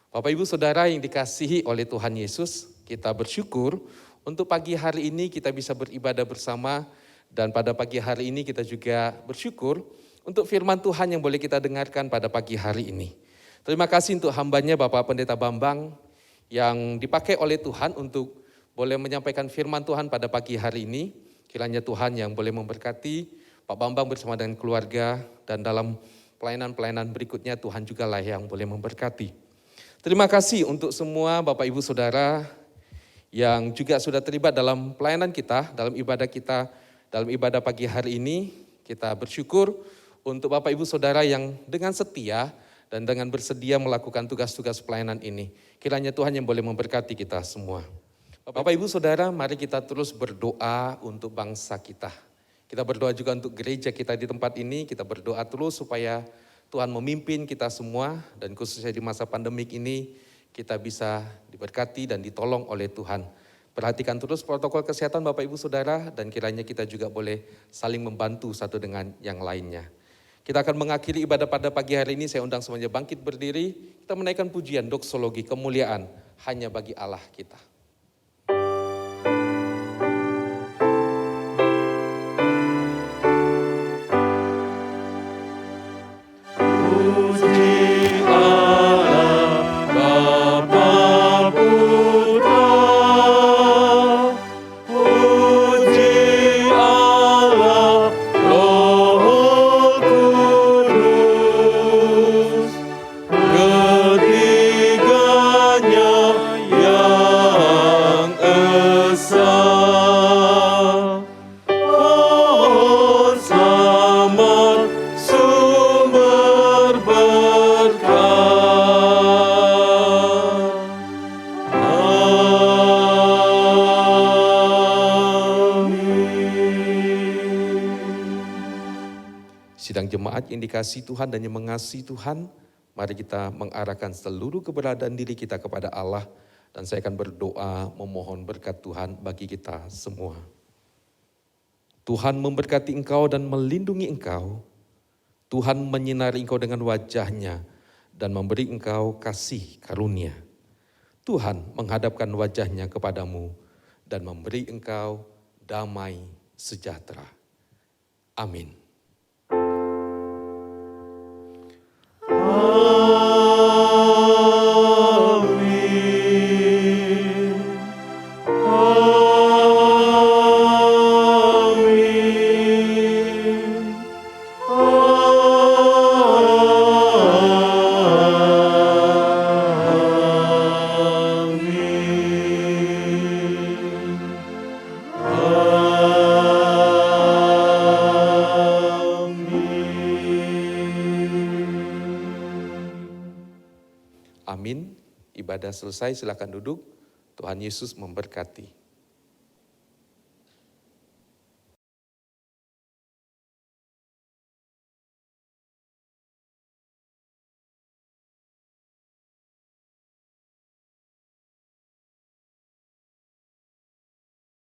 Bapak Ibu Saudara yang dikasihi oleh Tuhan Yesus, kita bersyukur untuk pagi hari ini kita bisa beribadah bersama. Dan pada pagi hari ini kita juga bersyukur untuk firman Tuhan yang boleh kita dengarkan pada pagi hari ini. Terima kasih untuk hambanya Bapak Pendeta Bambang yang dipakai oleh Tuhan untuk boleh menyampaikan firman Tuhan pada pagi hari ini. Kiranya Tuhan yang boleh memberkati Pak Bambang bersama dengan keluarga, dan dalam pelayanan-pelayanan berikutnya Tuhan juga lah yang boleh memberkati. Terima kasih untuk semua Bapak Ibu Saudara yang juga sudah terlibat dalam pelayanan kita, dalam ibadah pagi hari ini. Kita bersyukur untuk Bapak Ibu Saudara yang dengan setia dan dengan bersedia melakukan tugas-tugas pelayanan ini. Kiranya Tuhan yang boleh memberkati kita semua. Bapak Ibu Saudara, mari kita terus berdoa untuk bangsa kita. Kita berdoa juga untuk gereja kita di tempat ini. Kita berdoa terus supaya Tuhan memimpin kita semua, dan khususnya di masa pandemik ini kita bisa diberkati dan ditolong oleh Tuhan. Perhatikan terus protokol kesehatan Bapak Ibu Saudara, dan kiranya kita juga boleh saling membantu satu dengan yang lainnya. Kita akan mengakhiri ibadah pada pagi hari ini. Saya undang semuanya bangkit berdiri. Kita menaikkan pujian doksologi kemuliaan hanya bagi Allah kita. Sidang jemaat yang dikasihi Tuhan dan yang mengasihi Tuhan, mari kita mengarahkan seluruh keberadaan diri kita kepada Allah, dan saya akan berdoa memohon berkat Tuhan bagi kita semua. Tuhan memberkati engkau dan melindungi engkau. Tuhan menyinari engkau dengan wajah-Nya dan memberi engkau kasih karunia. Tuhan menghadapkan wajah-Nya kepadamu dan memberi engkau damai sejahtera. Amin. Amin. Ibadah selesai, silakan duduk. Tuhan Yesus memberkati.